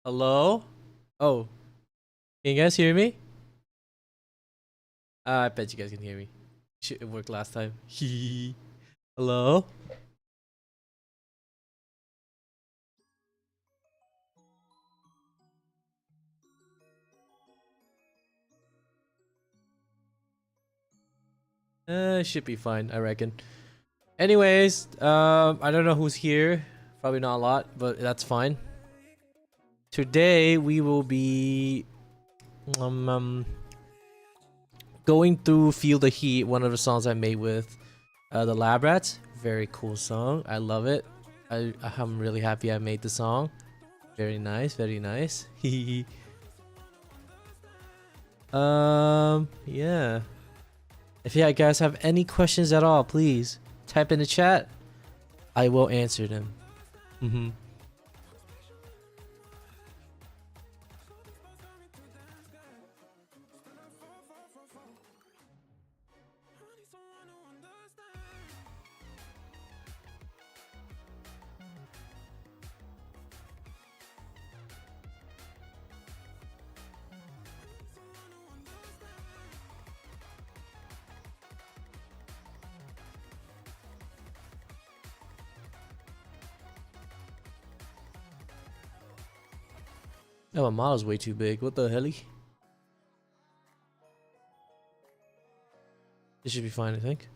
Hello? Oh, can you guys hear me? I bet you guys can hear me. Shit, it worked last time. Hello? Should be fine, I reckon. Anyways, I don't know who's here. Probably not a lot, but that's fine. Today we will be going through Feel the Heat, one of the songs I made with the Lab Rats. Very cool song. I love it. I'm really happy I made the song. Very nice, very nice. Yeah. If you guys have any questions at all, please type in the chat. I will answer them. Yeah, my model's way too big. What the helly? This should be fine, I think.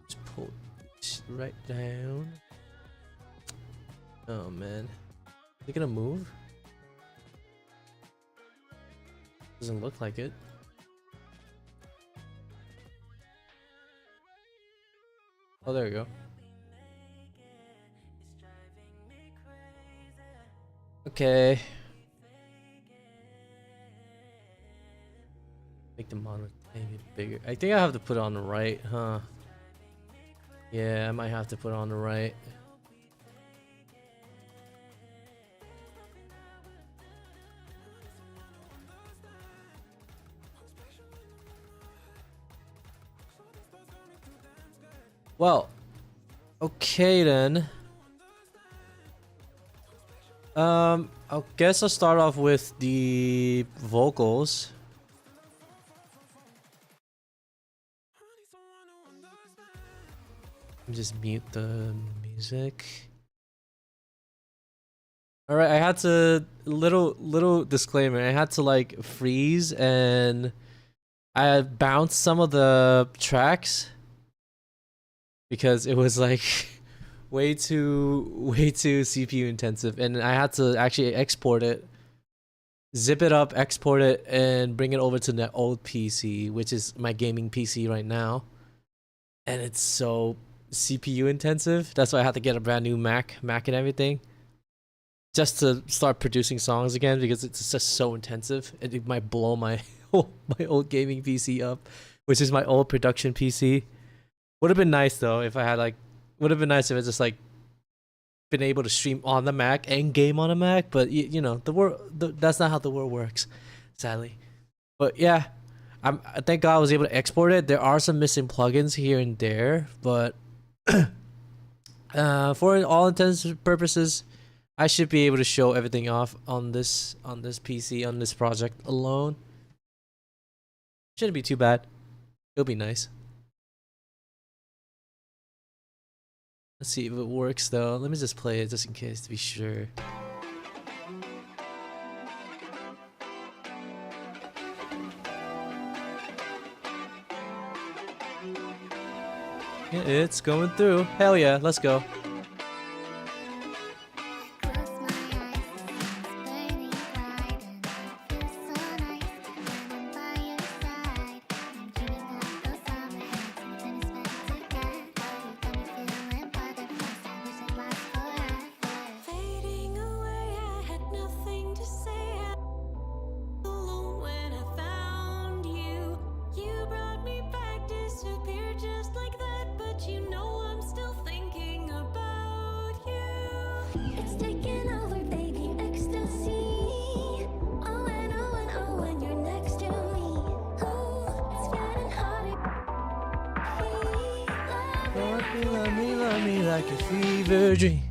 Just pull this right down. Oh man. Is it gonna move? Doesn't look like it. Oh, there we go. Okay. Make the monitor a bit bigger. I think I have to put it on the right, huh? Yeah, I might have to put it on the right. Well, okay then. I guess I'll start off with the vocals. Just mute the music. All right, I had to little disclaimer. I had to like freeze and I bounced some of the tracks because it was like way too CPU intensive, and I had to actually export it, zip it up, export it, and bring it over to the old PC, which is my gaming PC right now, and it's so CPU intensive. That's why I had to get a brand new Mac and everything, just to start producing songs again, because it's just so intensive. It might blow my my old gaming PC up, which is my old production PC. Would have been nice though if I had like. Would have been nice if I just like been able to stream on the Mac and game on a Mac, but you know that's not how the world works, sadly. But yeah, I thank God I was able to export it. There are some missing plugins here and there, but for all intents and purposes, I should be able to show everything off on this PC on this project alone. Shouldn't be too bad. It'll be nice. Let's see if it works though. Let me just play it just in case to be sure. Yeah, it's going through. Hell yeah, let's go. Love me like a fever dream.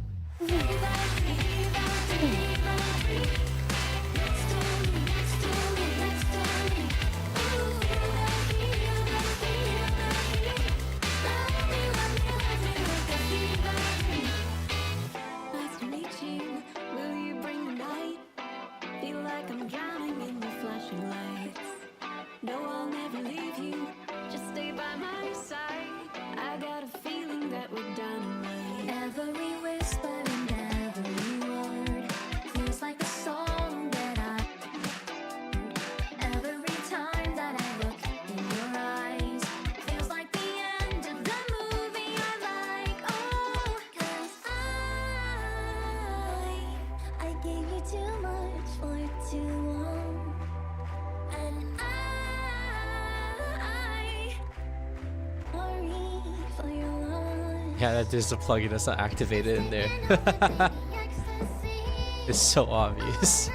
Yeah, there's a plugin that's not activated in there. It's so obvious.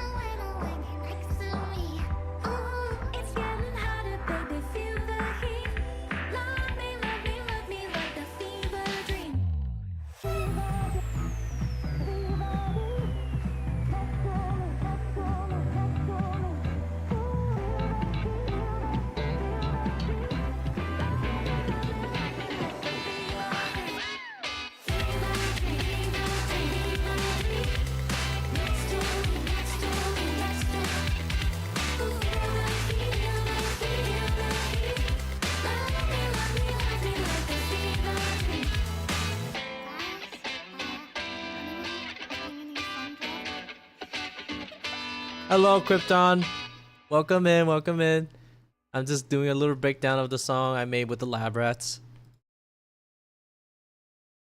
Hello, Krypton. Welcome in, welcome in. I'm just doing a little breakdown of the song I made with the lab rats.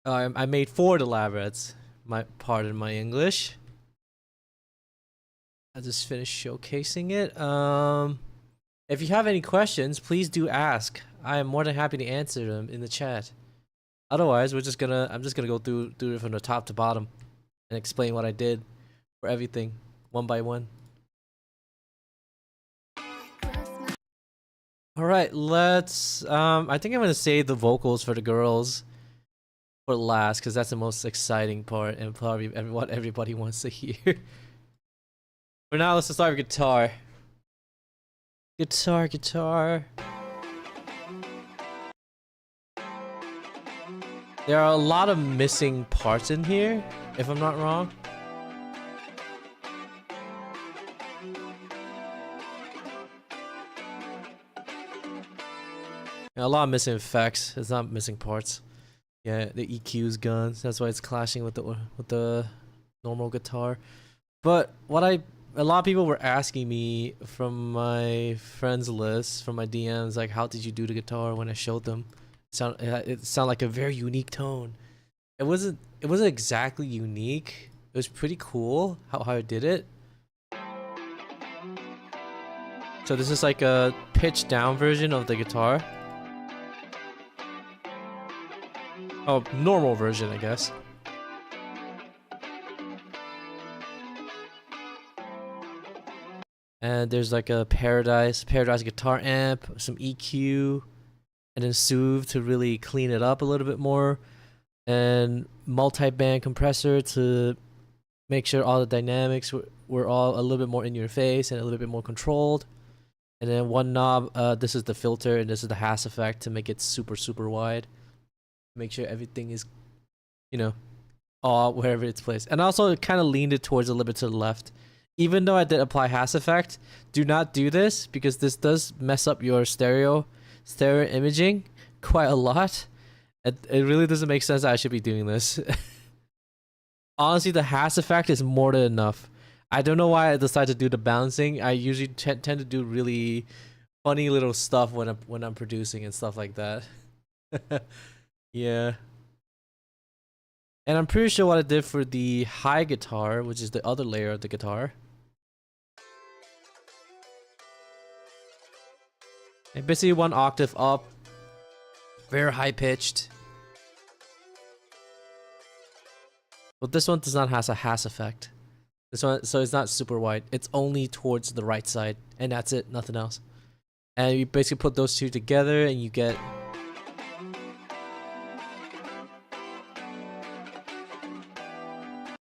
I made for the lab rats. Pardon my English. I just finished showcasing it. If you have any questions, please do ask. I am more than happy to answer them in the chat. Otherwise, I'm just gonna go through it from the top to bottom and explain what I did for everything one by one. All right, let's. I think I'm gonna save the vocals for the girls for last because that's the most exciting part and probably what everybody wants to hear. For now, let's just start with guitar. Guitar. There are a lot of missing parts in here, if I'm not wrong. A lot of missing effects. It's not missing parts. Yeah, the EQ's gone. That's why it's clashing with the normal guitar. But a lot of people were asking me from my friends list, from my DMs, like, how did you do the guitar when I showed them? It sounded like a very unique tone. It wasn't exactly unique. It was pretty cool how I did it. So this is like a pitched down version of the guitar. Oh, normal version, I guess. And there's like a Paradise guitar amp, some EQ, and then Soothe to really clean it up a little bit more, and multi-band compressor to make sure all the dynamics were all a little bit more in your face and a little bit more controlled. And then one knob, this is the filter and this is the Hass effect to make it super wide. Make sure everything is, you know, all wherever it's placed. And also it kind of leaned it towards a little bit to the left. Even though I did apply Hass effect, do not do this because this does mess up your stereo imaging quite a lot. It really doesn't make sense that I should be doing this. Honestly, the Hass effect is more than enough. I don't know why I decided to do the balancing. I usually tend to do really funny little stuff when I'm producing and stuff like that. Yeah. And I'm pretty sure what I did for the high guitar, which is the other layer of the guitar. And basically one octave up. Very high pitched. But this one does not have a Hass effect. This one, so it's not super wide. It's only towards the right side. And that's it, nothing else. And you basically put those two together and you get...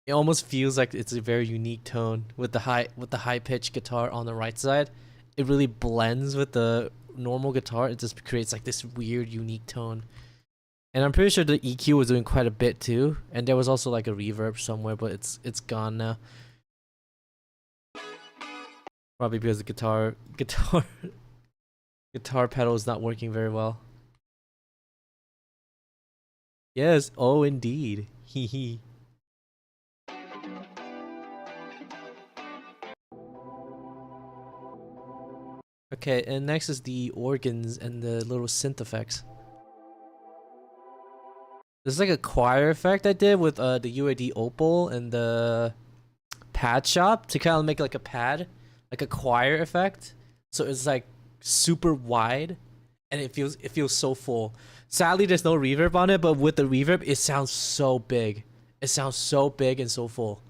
It almost feels like it's a very unique tone with the high pitched guitar on the right side. It really blends with the normal guitar. It just creates like this weird unique tone. And I'm pretty sure the EQ was doing quite a bit too. And there was also like a reverb somewhere, but it's gone now. Probably because the guitar pedal is not working very well. Yes, oh indeed. Hee hee. Okay, and next is the organs and the little synth effects. This is like a choir effect I did with the UAD Opal and the pad shop to kind of make like a pad, like a choir effect. So it's like super wide and it feels so full. Sadly, there's no reverb on it, but with the reverb, it sounds so big. It sounds so big and so full.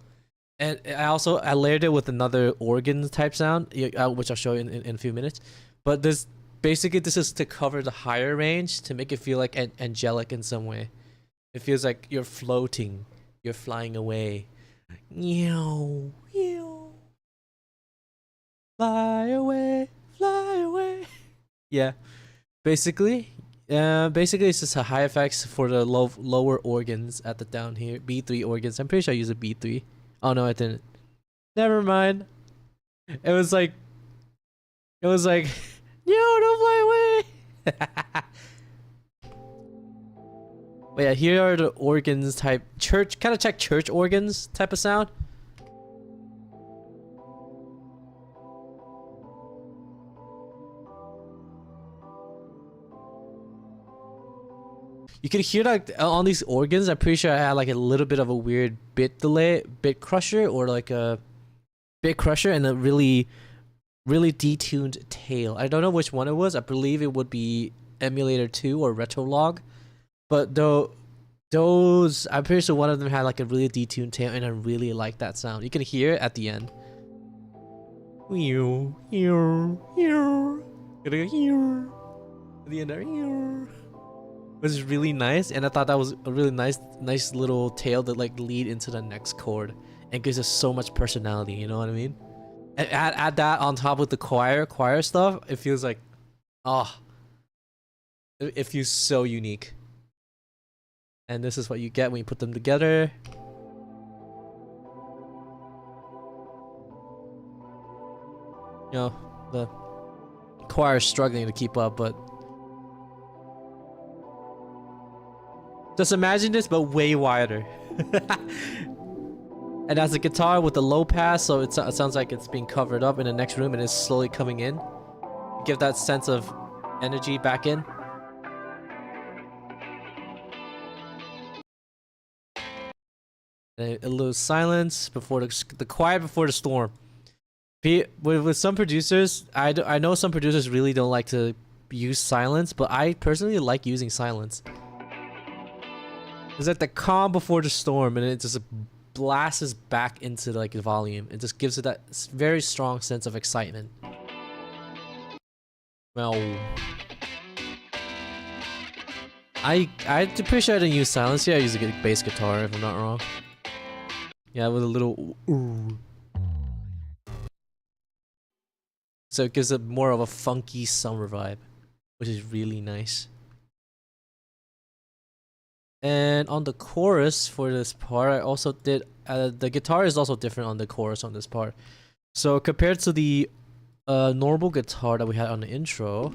And I layered it with another organ type sound, which I'll show you in a few minutes. But this is to cover the higher range to make it feel like angelic in some way. It feels like you're floating, you're flying away. Fly away, fly away. Yeah, basically it's just a high effects for the lower organs at the down here, B3 organs. I'm pretty sure I used a B3. Oh no, I didn't. Never mind. It was like, yo, don't fly away. But yeah, here are the organs type church, kind of check church organs type of sound. You can hear like on these organs. I'm pretty sure I had like a little bit of a weird bit delay, bit crusher, or like a bit crusher, and a really detuned tail. I don't know which one it was. I believe it would be Emulator 2 or Retrolog, but those I'm pretty sure one of them had like a really detuned tail, and I really like that sound. You can hear it at the end. At the end there. Which is really nice, and I thought that was a really nice little tail that like lead into the next chord and gives us so much personality, you know what I mean? And add that on top with the choir stuff, it feels like, oh, it feels so unique. And this is what you get when you put them together. You know, the choir is struggling to keep up, but just imagine this, but way wider. And as a guitar with the low pass, so it sounds like it's being covered up in the next room and it's slowly coming in. Give that sense of energy back in. And a little silence before the quiet before the storm. With some producers, I know some producers really don't like to use silence, but I personally like using silence. It's like the calm before the storm, and it just blasts back into like the volume. It just gives it that very strong sense of excitement. Well, I'm pretty sure I didn't use silence here. I used a bass guitar, if I'm not wrong. Yeah, with a little ooh. So it gives it more of a funky summer vibe, which is really nice. And on the chorus for this part, I also did the guitar is also different on the chorus on this part. So compared to the normal guitar that we had on the intro,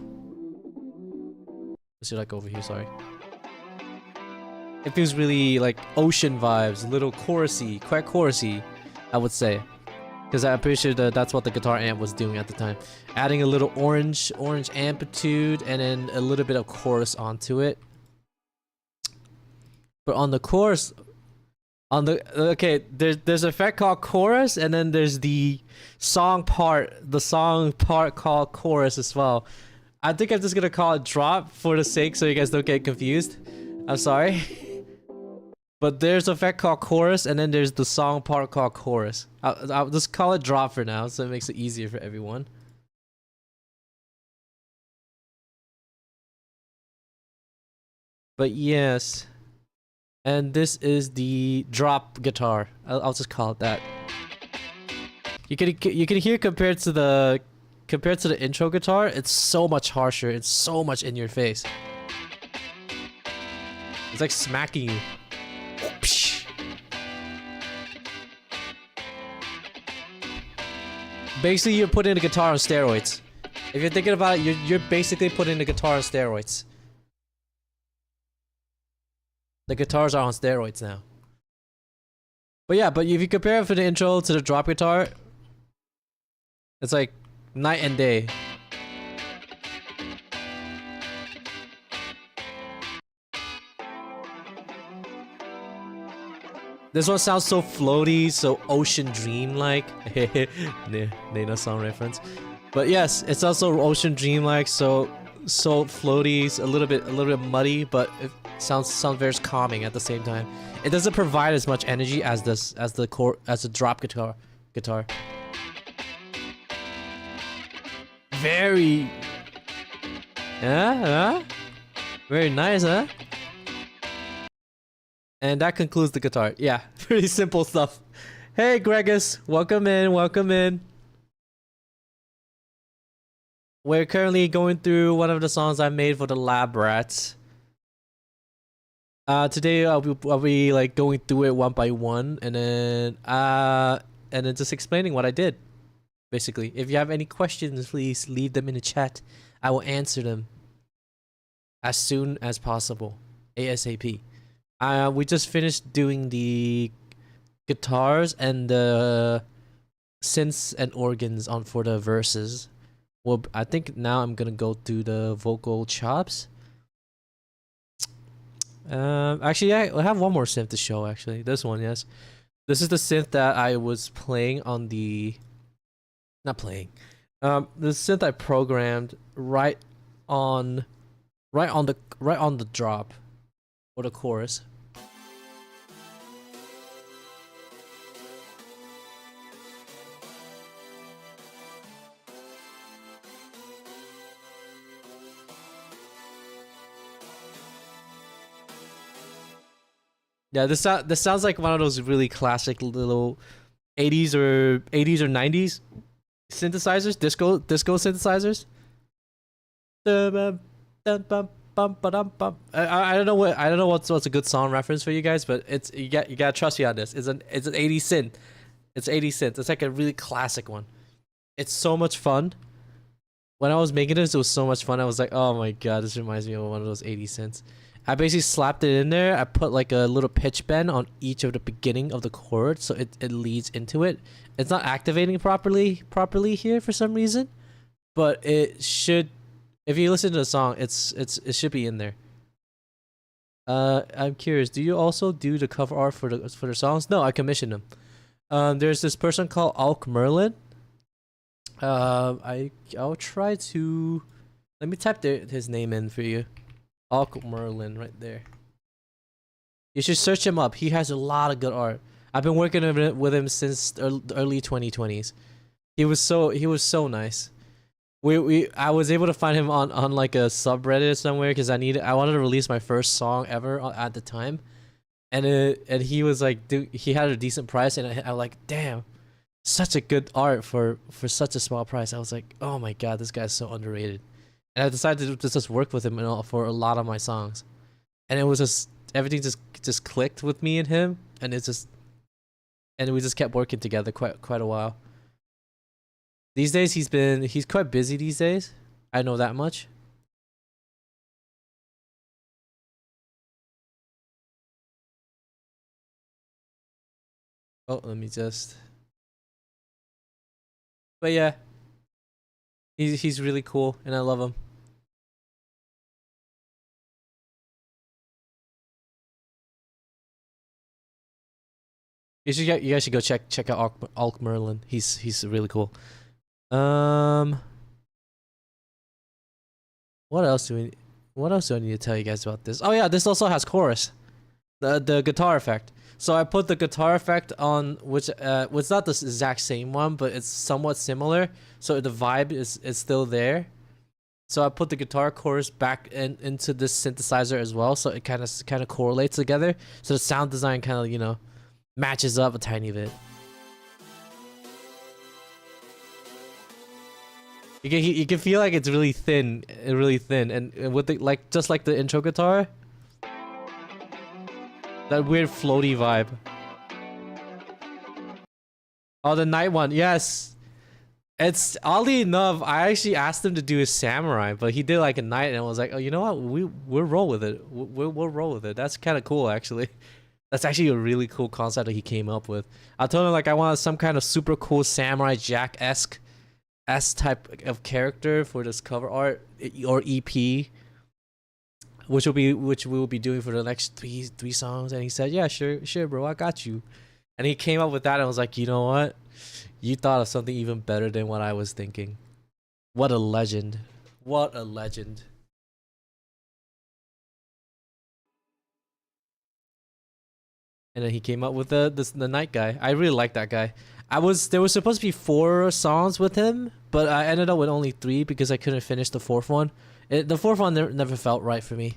let's see, like over here, sorry. It feels really like ocean vibes, a little chorusy, quite chorusy, I would say. Because I'm pretty sure that's what the guitar amp was doing at the time. Adding a little orange amplitude and then a little bit of chorus onto it. But on the chorus, there's an effect called chorus, and then there's the song part called chorus as well. I think I'm just gonna call it drop for the sake so you guys don't get confused. I'm sorry. But there's an effect called chorus, and then there's the song part called chorus. I'll just call it drop for now, so it makes it easier for everyone. But yes. And this is the drop guitar. I'll just call it that. You can hear compared to the intro guitar, it's so much harsher. It's so much in your face. It's like smacking you. Basically, you're putting the guitar on steroids. If you're thinking about it, you're basically putting the guitar on steroids. The guitars are on steroids now. But yeah, but if you compare it for the intro to the drop guitar, it's like night and day. This one sounds so floaty, so ocean dream-like. Nana song reference. But yes, it's also ocean dream-like, so floaty, a little bit muddy, but it sounds very calming at the same time. It doesn't provide as much energy as the drop guitar. Very very nice, huh? And that concludes the guitar. Yeah, pretty simple stuff. Hey Gregus, welcome in. We're currently going through one of the songs I made for the Lab Rats. Today I'll be like going through it one by one, and then just explaining what I did. Basically, if you have any questions, please leave them in the chat. I will answer them as soon as possible, ASAP. We just finished doing the guitars and the synths and organs for the verses. Well, I think now I'm gonna go through the vocal chops. Actually, I have one more synth to show. Actually, this one, yes, this is the synth that I was playing on the, not playing, the synth I programmed on, right on the drop, or the chorus. Yeah, this sounds like one of those really classic little 80s or 90s synthesizers, disco synthesizers. I don't know what's a good song reference for you guys, but it's you gotta trust me on this. It's an 80s synth. It's 80s synth. It's like a really classic one. It's so much fun. When I was making this, it was so much fun. I was like, oh my god, this reminds me of one of those 80s synths. I basically slapped it in there. I put like a little pitch bend on each of the beginning of the chord, so it leads into it. It's not activating properly here for some reason, but it should. If you listen to the song, it should be in there. I'm curious. Do you also do the cover art for the songs? No, I commissioned them. There's this person called Alk Merlin. I'll try to. Let me type his name in for you. Alk Merlin, right there. You should search him up. He has a lot of good art. I've been working with him since the early 2020s. He was so nice. I was able to find him on like a subreddit somewhere because I wanted to release my first song ever at the time, and he was like, dude, he had a decent price, and I was like, damn, such a good art for such a small price. I was like, oh my god, this guy's so underrated. And I decided to just work with him for a lot of my songs, and it was just everything just clicked with me and him, and we just kept working together quite a while. These days he's quite busy these days. I know that much. Oh, let me just. But yeah, he's really cool, and I love him. You guys should go check out Alk Merlin. He's really cool. What else do I need to tell you guys about this? Oh yeah, this also has chorus. The guitar effect. So I put the guitar effect on which it's not the exact same one, but it's somewhat similar. So the vibe is still there. So I put the guitar chorus back into this synthesizer as well, so it kind of correlates together. So the sound design kind of, you know, matches up a tiny bit. You can feel like it's really thin, and with the just like the intro guitar, that weird floaty vibe. Oh, the night one, yes. It's oddly enough, I actually asked him to do a samurai, but he did like a night, and I was like, oh, you know what? We'll roll with it. We'll roll with it. That's kind of cool, actually. That's actually a really cool concept that he came up with. I told him like I wanted some kind of super cool Samurai Jack-esque type of character for this cover art or EP, which we will be doing for the next three songs. And he said, yeah, sure bro, I got you. And he came up with that, and I was like, you know what, you thought of something even better than what I was thinking. What a legend. What a legend. And then he came up with the night guy. I really like that guy. There was supposed to be 4 songs with him, but I ended up with only 3 because I couldn't finish the 4th one. The 4th one never felt right for me,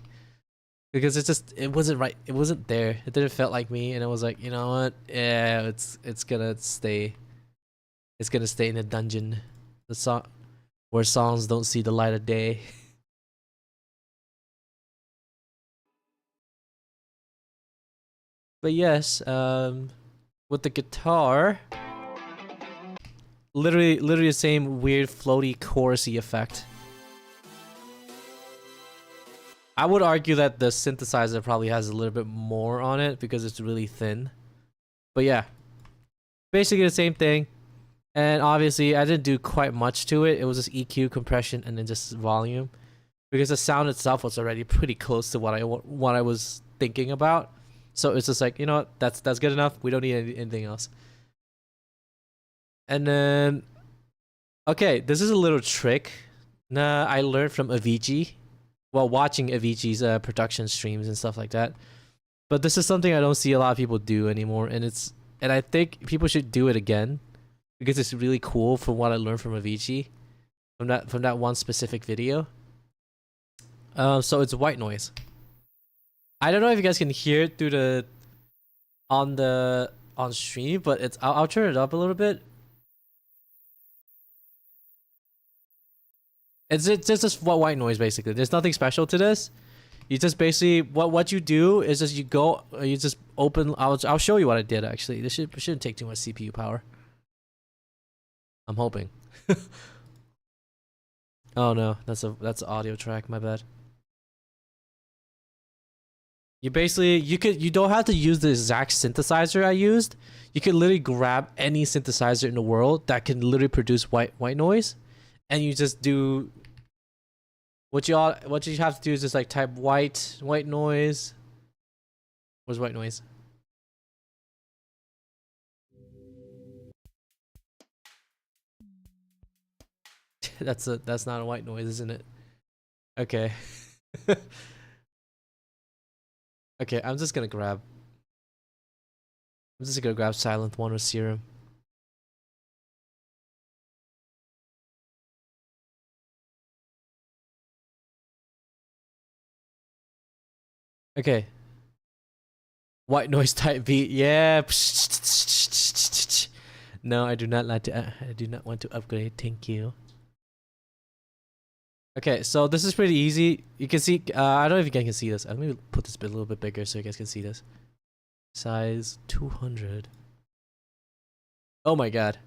because it wasn't right. It wasn't there. It didn't feel like me, and I was like, you know what? Yeah, it's gonna stay. It's gonna stay in a dungeon, the song where songs don't see the light of day. But yes, with the guitar, literally the same weird floaty chorusy effect. I would argue that the synthesizer probably has a little bit more on it because it's really thin. But yeah, basically the same thing. And obviously I didn't do quite much to it. It was just EQ, compression, and then just volume, because the sound itself was already pretty close to what I was thinking about. So it's just like, you know what, that's good enough. We don't need anything else. And then, okay, this is a little trick. Nah, I learned from Avicii while watching Avicii's production streams and stuff like that. But this is something I don't see a lot of people do anymore, and I think people should do it again because it's really cool from what I learned from Avicii from that one specific video. So it's white noise. I don't know if you guys can hear it through the on stream, but it's I'll turn it up a little bit. It's just white noise basically. There's nothing special to this. You just basically what you do is just you just open. I'll show you what I did actually. This shouldn't take too much CPU power. I'm hoping. Oh no, that's an audio track. My bad. You basically you don't have to use the exact synthesizer I used. You can literally grab any synthesizer in the world that can literally produce white noise, and you just do what you have to do is just like type white noise. Where's white noise? That's not a white noise, isn't it? Okay. Okay, I'm just gonna grab Silent One or Serum. Okay. White noise type beat, yeah. No, I do not like to. I do not want to upgrade. Thank you. Okay, so this is pretty easy. You can see. I don't know if you guys can see this. Let me put this bit a little bit bigger so you guys can see this. Size 200. Oh my god.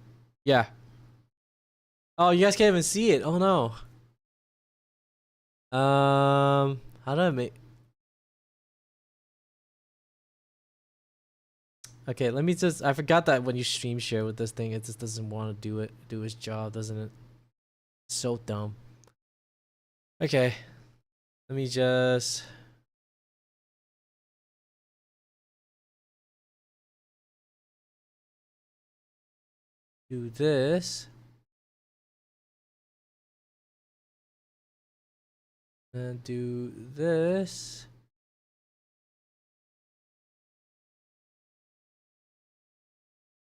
Yeah. Oh, you guys can't even see it. Oh no. How do I make? Okay, let me just. I forgot that when you stream share with this thing, it just doesn't want to do its job, doesn't it? So dumb. Okay, let me just. Do this. And do this.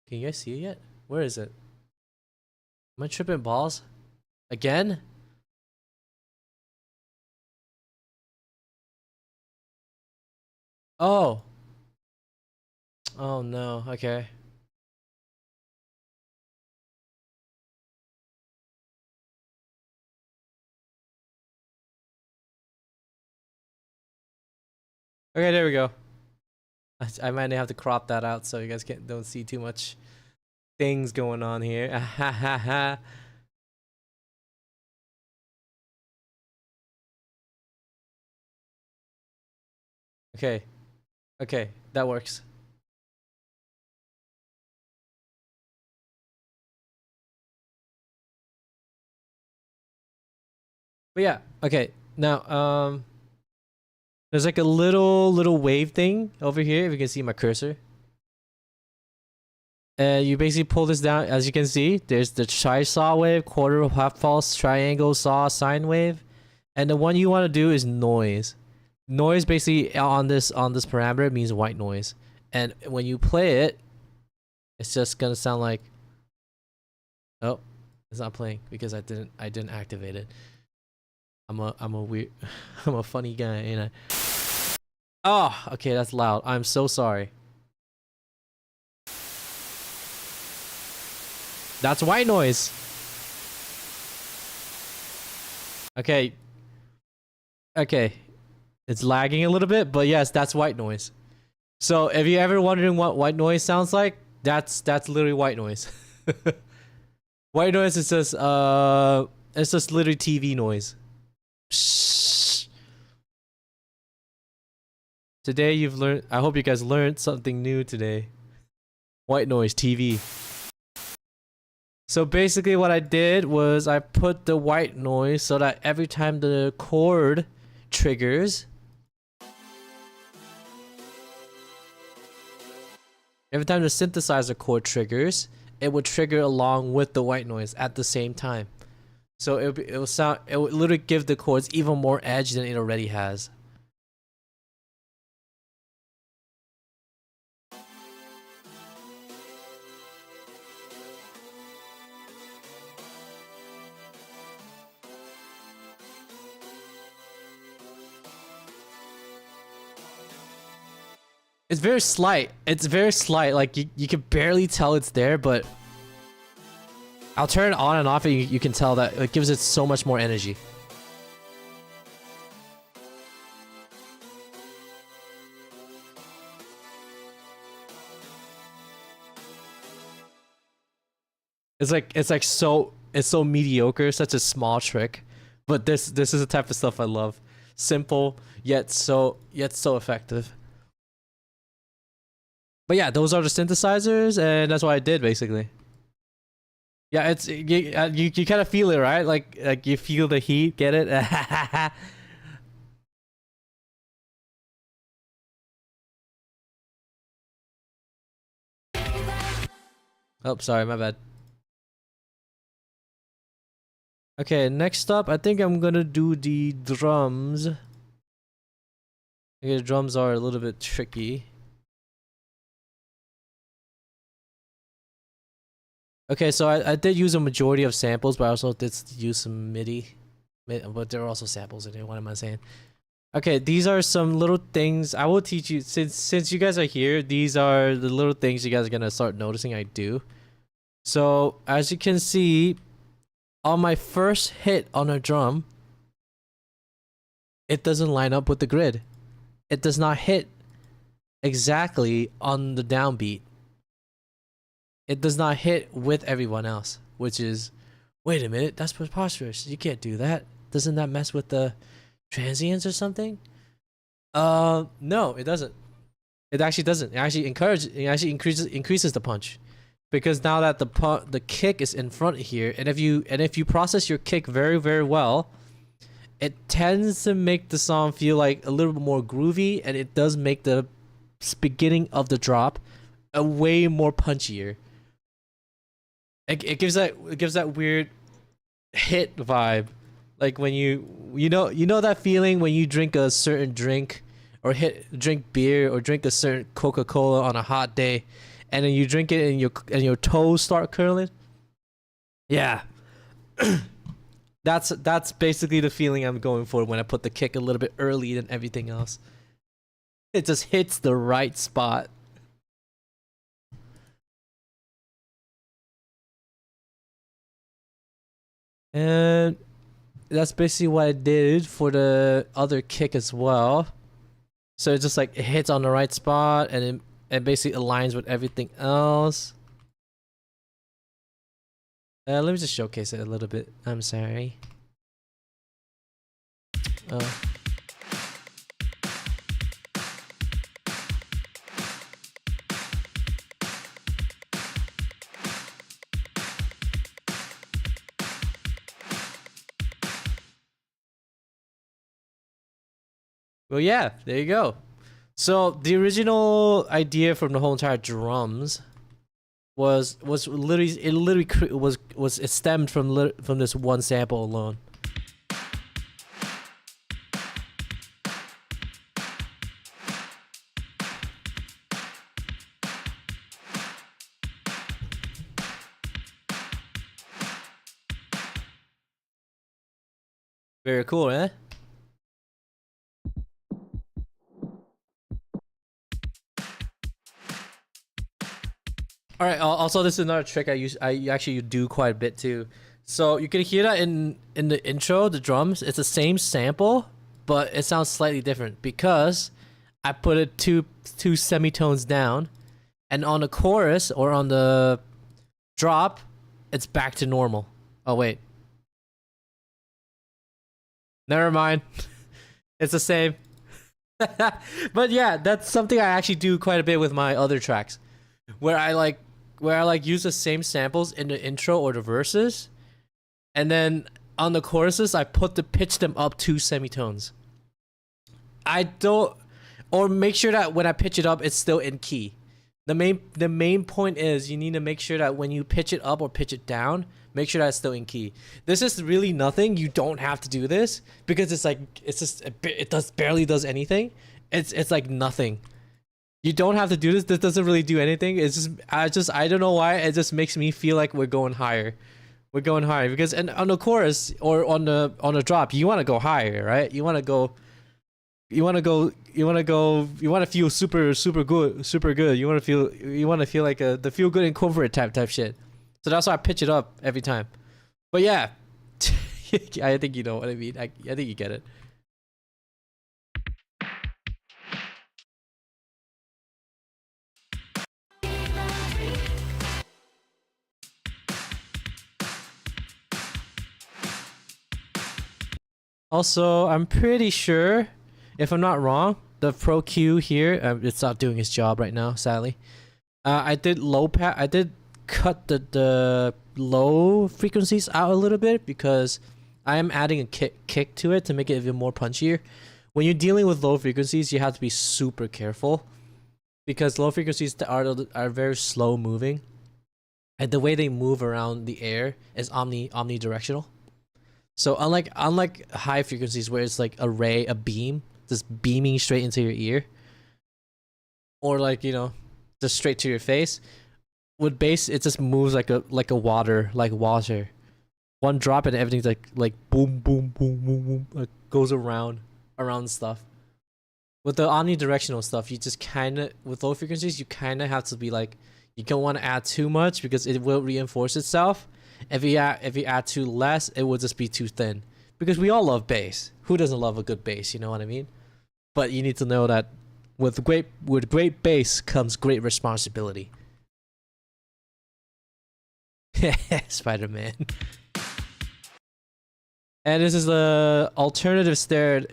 Can you guys see it yet? Where is it? Am I tripping balls? Again? Oh. Oh no, okay. Okay, there we go. I might have to crop that out so you guys don't see too much things going on here. Okay. Okay, that works. But yeah, okay. Now, there's like a little wave thing over here, if you can see my cursor. And you basically pull this down, as you can see, there's the tri-saw wave, quarter, half pulse, triangle, saw, sine wave. And the one you want to do is noise. Noise basically on this parameter means white noise. And when you play it, it's just gonna sound like, oh, it's not playing because I didn't activate it. I'm a weird I'm a funny guy, ain't I? Oh, okay, that's loud. I'm so sorry. That's white noise. Okay. Okay. It's lagging a little bit, but yes, that's white noise. So if you're ever wondering what white noise sounds like, that's literally white noise. White noise is just it's just literally TV noise. Psst. Today you've learned, I hope you guys learned something new today. White noise TV. So basically what I did was I put the white noise so that every time the chord triggers, Every time the synthesizer chord triggers, it would trigger along with the white noise at the same time. So it will sound, it would literally give the chords even more edge than it already has. It's very slight. It's very slight. Like you can barely tell it's there, but I'll turn it on and off and you can tell that it gives it so much more energy. It's so mediocre, such a small trick. But this is the type of stuff I love. Simple, yet so effective. But yeah, those are the synthesizers, and that's what I did basically. Yeah, it's you kind of feel it, right? Like you feel the heat. Get it? Oh, sorry, my bad. Okay, next up, I think I'm gonna do the drums. Okay, the drums are a little bit tricky. Okay, so I did use a majority of samples, but I also did use some MIDI. But there are also samples in here, what am I saying? Okay, these are some little things I will teach you. Since you guys are here, these are the little things you guys are gonna start noticing I do. So, as you can see, on my first hit on a drum, it doesn't line up with the grid. It does not hit exactly on the downbeat. It does not hit with everyone else, which is, wait a minute, that's preposterous. You can't do that. Doesn't that mess with the transients or something? No, it doesn't. It actually doesn't. It actually increases the punch, because now that the kick is in front here, and if you process your kick very well, it tends to make the song feel like a little bit more groovy, and it does make the beginning of the drop a way more punchier. It gives that weird hit vibe, like when you know that feeling when you drink a certain drink, or drink beer, or drink a certain Coca-Cola on a hot day, and then you drink it and your toes start curling. Yeah, that's basically the feeling I'm going for when I put the kick a little bit early than everything else. It just hits the right spot. And that's basically what I did for the other kick as well. So it's just like it hits on the right spot, and it basically aligns with everything else. Let me just showcase it a little bit. I'm sorry. Oh. Well, yeah, there you go. So the original idea from the whole entire drums was literally it stemmed from this one sample alone. Very cool, eh? All right. Also, this is another trick I actually do quite a bit too. So you can hear that in the intro, the drums. It's the same sample, but it sounds slightly different because I put it two semitones down, and on the chorus or on the drop, it's back to normal. Oh wait, never mind. It's the same. But yeah, that's something I actually do quite a bit with my other tracks, where I use the same samples in the intro or the verses, and then on the choruses I pitch them up 2 semitones. I don't, or make sure that when I pitch it up it's still in key. The main point is you need to make sure that when you pitch it up or pitch it down, make sure that it's still in key. This is really nothing. You don't have to do this because it's like it barely does anything. It's like nothing. You don't have to do this. This doesn't really do anything. It's just I don't know why. It just makes me feel like we're going higher. We're going higher because on the chorus or on the drop, you want to go higher, right? You want to feel super good. You want to feel like the feel good and comfort type shit. So that's why I pitch it up every time. But yeah, I think you know what I mean. I think you get it. Also, I'm pretty sure, if I'm not wrong, the Pro Q here, it's not doing its job right now, sadly. I did cut the low frequencies out a little bit because I am adding a kick to it to make it even more punchier. When you're dealing with low frequencies, you have to be super careful because low frequencies are very slow moving, and the way they move around the air is omnidirectional. So unlike high frequencies where it's like a beam just beaming straight into your ear, or like, you know, just straight to your face, with bass it just moves like water. One drop and everything's like boom boom boom boom boom, like goes around stuff. With the omnidirectional stuff, you just kinda, with low frequencies, you kinda have to be like, you don't want to add too much because it will reinforce itself. If you add too less, it will just be too thin. Because we all love bass. Who doesn't love a good bass? You know what I mean? But you need to know that with great bass comes great responsibility. Spider-Man. And this is the alternative snare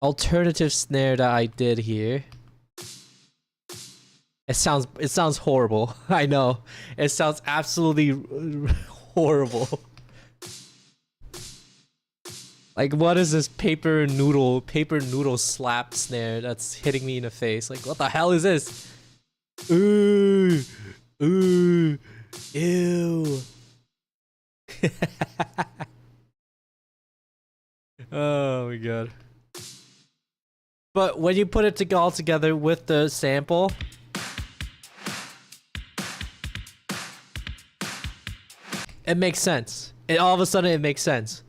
that I did here. It sounds horrible. I know. It sounds absolutely horrible. Like, what is this paper noodle slap snare that's hitting me in the face? Like, what the hell is this? Ooh. Ooh. Ew. Oh my god. But when you put it all together with the sample, it makes sense. All of a sudden, it makes sense.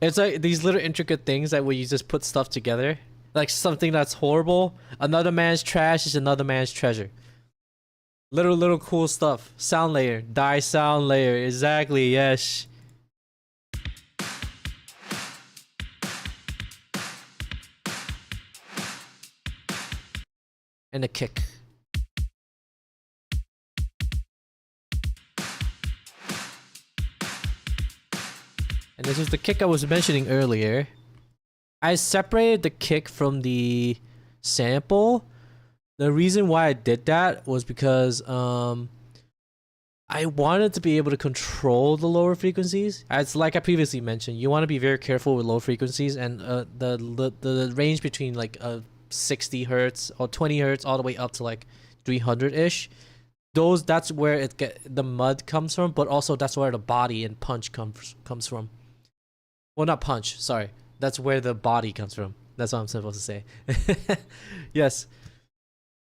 It's like these little intricate things that when you just put stuff together, like something that's horrible, another man's trash is another man's treasure. Little cool stuff. Sound layer, die sound layer. Exactly. Yes. And a kick. And this is the kick I was mentioning earlier. I separated the kick from the sample. The reason why I did that was because I wanted to be able to control the lower frequencies. As like I previously mentioned, you want to be very careful with low frequencies, and the range between like 60 hertz or 20 hertz all the way up to like 300-ish. That's where the mud comes from, but also that's where the body and punch comes from. Well, not punch, sorry. That's where the body comes from. That's what I'm supposed to say. Yes.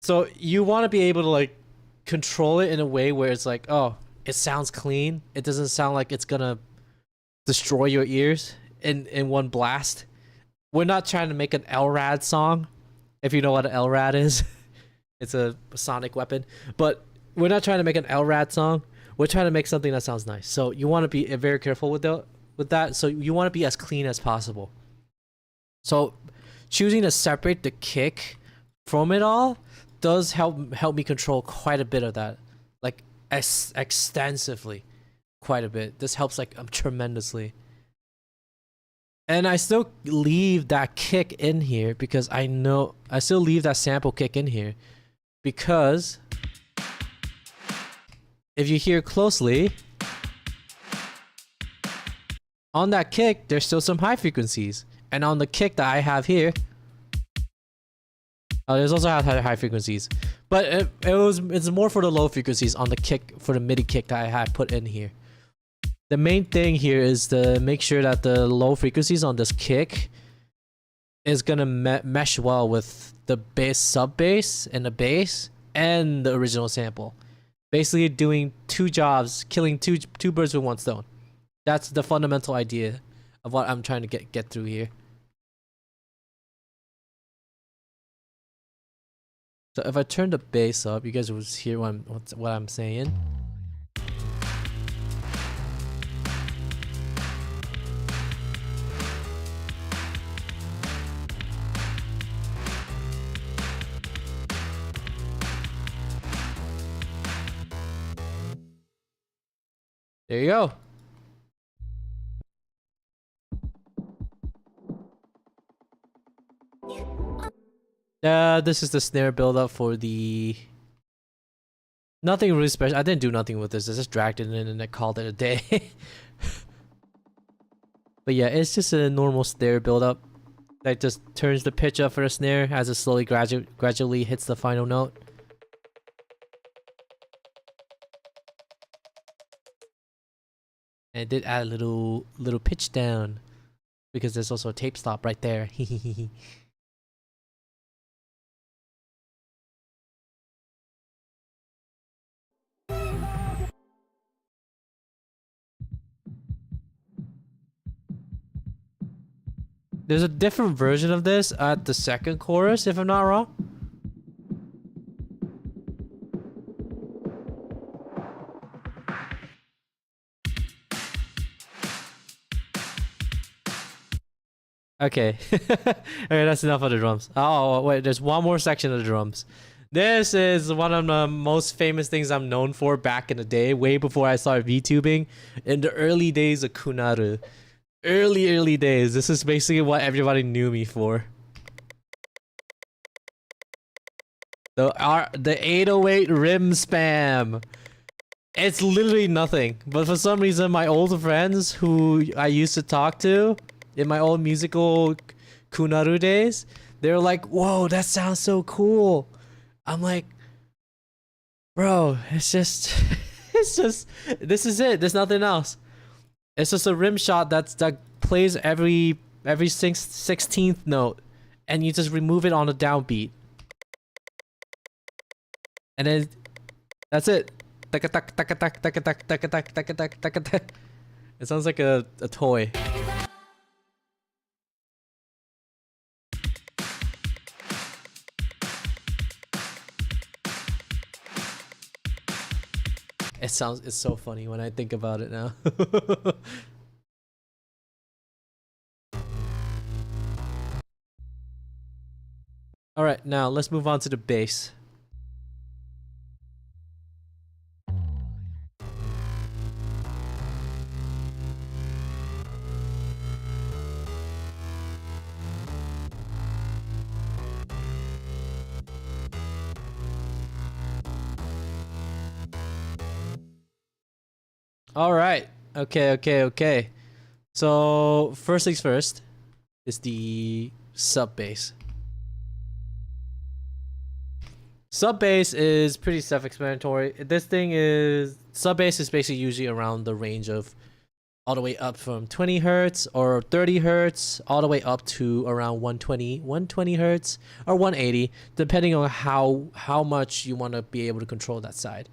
So you want to be able to like control it in a way where it's like, oh, it sounds clean. It doesn't sound like it's gonna destroy your ears in one blast. We're not trying to make an LRAD song, if you know what an LRAD is. It's a sonic weapon. But we're not trying to make an LRAD song. We're trying to make something that sounds nice. So you want to be very careful with that. So you want to be as clean as possible. So choosing to separate the kick from it all does help me control quite a bit of that, like extensively, quite a bit. This helps like tremendously. And I still leave that kick in here because I still leave that sample kick in here because if you hear closely, on that kick, there's still some high frequencies. And on the kick that I have here, There's also high frequencies, but it's more for the low frequencies on the kick, for the MIDI kick that I had put in here. The main thing here is to make sure that the low frequencies on this kick is gonna mesh well with the bass, sub bass, and the bass and the original sample. Basically doing two jobs, killing two birds with one stone. That's the fundamental idea of what I'm trying to get through here. So if I turn the bass up, you guys will hear what I'm saying. There you go. This is the snare build-up for the... Nothing really special. I didn't do nothing with this. I just dragged it in and I called it a day. But yeah, it's just a normal snare build-up that just turns the pitch up for the snare as it slowly gradually hits the final note. And it did add a little pitch down because there's also a tape stop right there. There's a different version of this at the second chorus, if I'm not wrong. Okay. Okay, that's enough of the drums. Oh, wait, there's one more section of the drums. This is one of the most famous things I'm known for back in the day, way before I started VTubing, in the early days of Gyu-NarU. Early days. This is basically what everybody knew me for. The 808 rim spam. It's literally nothing. But for some reason, my older friends who I used to talk to in my old musical Gyu-NarU days, they're like, "Whoa, that sounds so cool." I'm like, bro, it's just, this is it. There's nothing else. It's just a rim shot that plays every 16th note, and you just remove it on a downbeat, and then that's it. It sounds like a toy. It's so funny when I think about it now. Alright, now let's move on to the bass. Alright, okay. So, first things first is the sub bass. Sub bass is pretty self-explanatory. This thing is... Sub bass is basically usually around the range of all the way up from 20 hertz or 30 hertz, all the way up to around 120 hertz or 180, depending on how much you want to be able to control that side.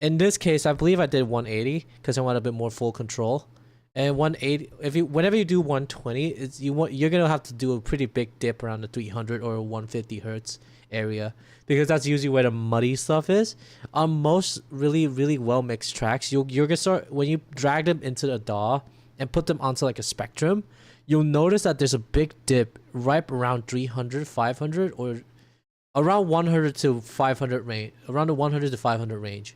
In this case, I believe I did 180 because I want a bit more full control. And 180, whenever you do 120, you're gonna have to do a pretty big dip around the 300 or 150 hertz area, because that's usually where the muddy stuff is. On most really well mixed tracks, you're gonna start, when you drag them into the DAW and put them onto like a spectrum, you'll notice that there's a big dip right around 300, 500, or around 100 to 500 range, around the 100 to 500 range.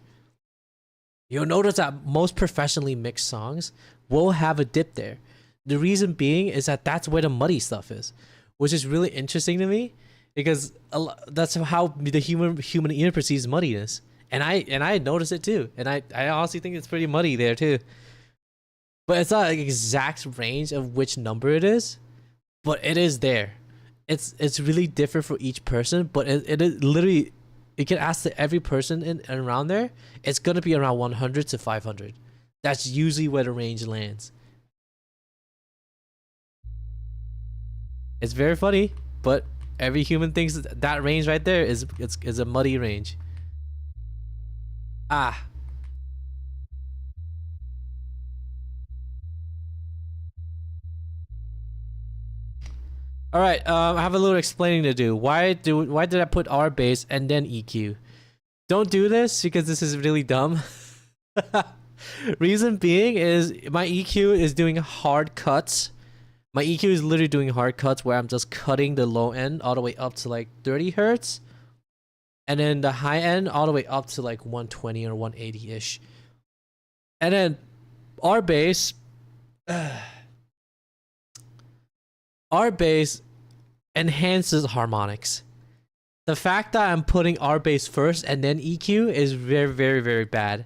You'll notice that most professionally mixed songs will have a dip there. The reason being is that that's where the muddy stuff is, which is really interesting to me, because that's how the human ear perceives muddiness. And I notice it too, and I honestly think it's pretty muddy there too. But it's not like exact range of which number it is, but it is there. it's really different for each person, but it is literally, you can ask to every person in and around there, it's gonna be around 100 to 500. That's usually where the range lands. It's very funny, but every human thinks that range right there is a muddy range. Ah. All right. I have a little explaining to do. Why did I put R bass and then EQ? Don't do this because this is really dumb. Reason being is my EQ is doing hard cuts. My EQ is literally doing hard cuts where I'm just cutting the low end all the way up to like 30 hertz. And then the high end all the way up to like 120 or 180-ish. And then R bass. R bass enhances harmonics. The fact that I'm putting R bass first and then EQ is very, very, very bad.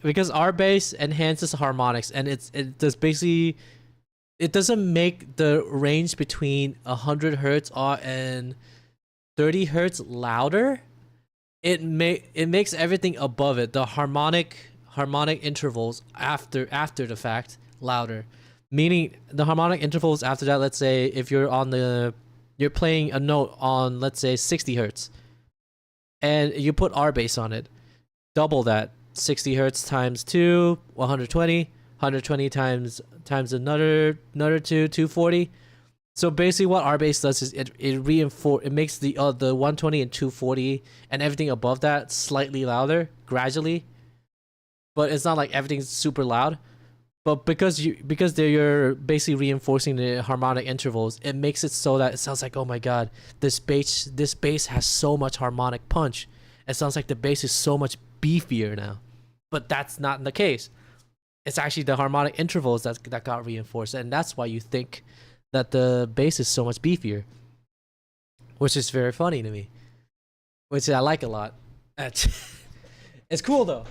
Because R bass enhances harmonics, and it does basically, it doesn't make the range between 100 hertz and 30 hertz louder. It makes everything above it, the harmonic intervals after the fact, louder. Meaning the harmonic intervals after that, let's say if you're playing a note on, let's say 60 hertz, and you put R bass on it, double that. 60 hertz times 2, 120. 120 times another 2, 240. So basically what R bass does is it makes the 120 and 240 and everything above that slightly louder gradually. But it's not like everything's super loud. But because you're basically reinforcing the harmonic intervals, it makes it so that it sounds like, oh my god, this bass has so much harmonic punch. It sounds like the bass is so much beefier now. But that's not the case. It's actually the harmonic intervals that got reinforced, and that's why you think that the bass is so much beefier. Which is very funny to me. Which I like a lot. It's cool though.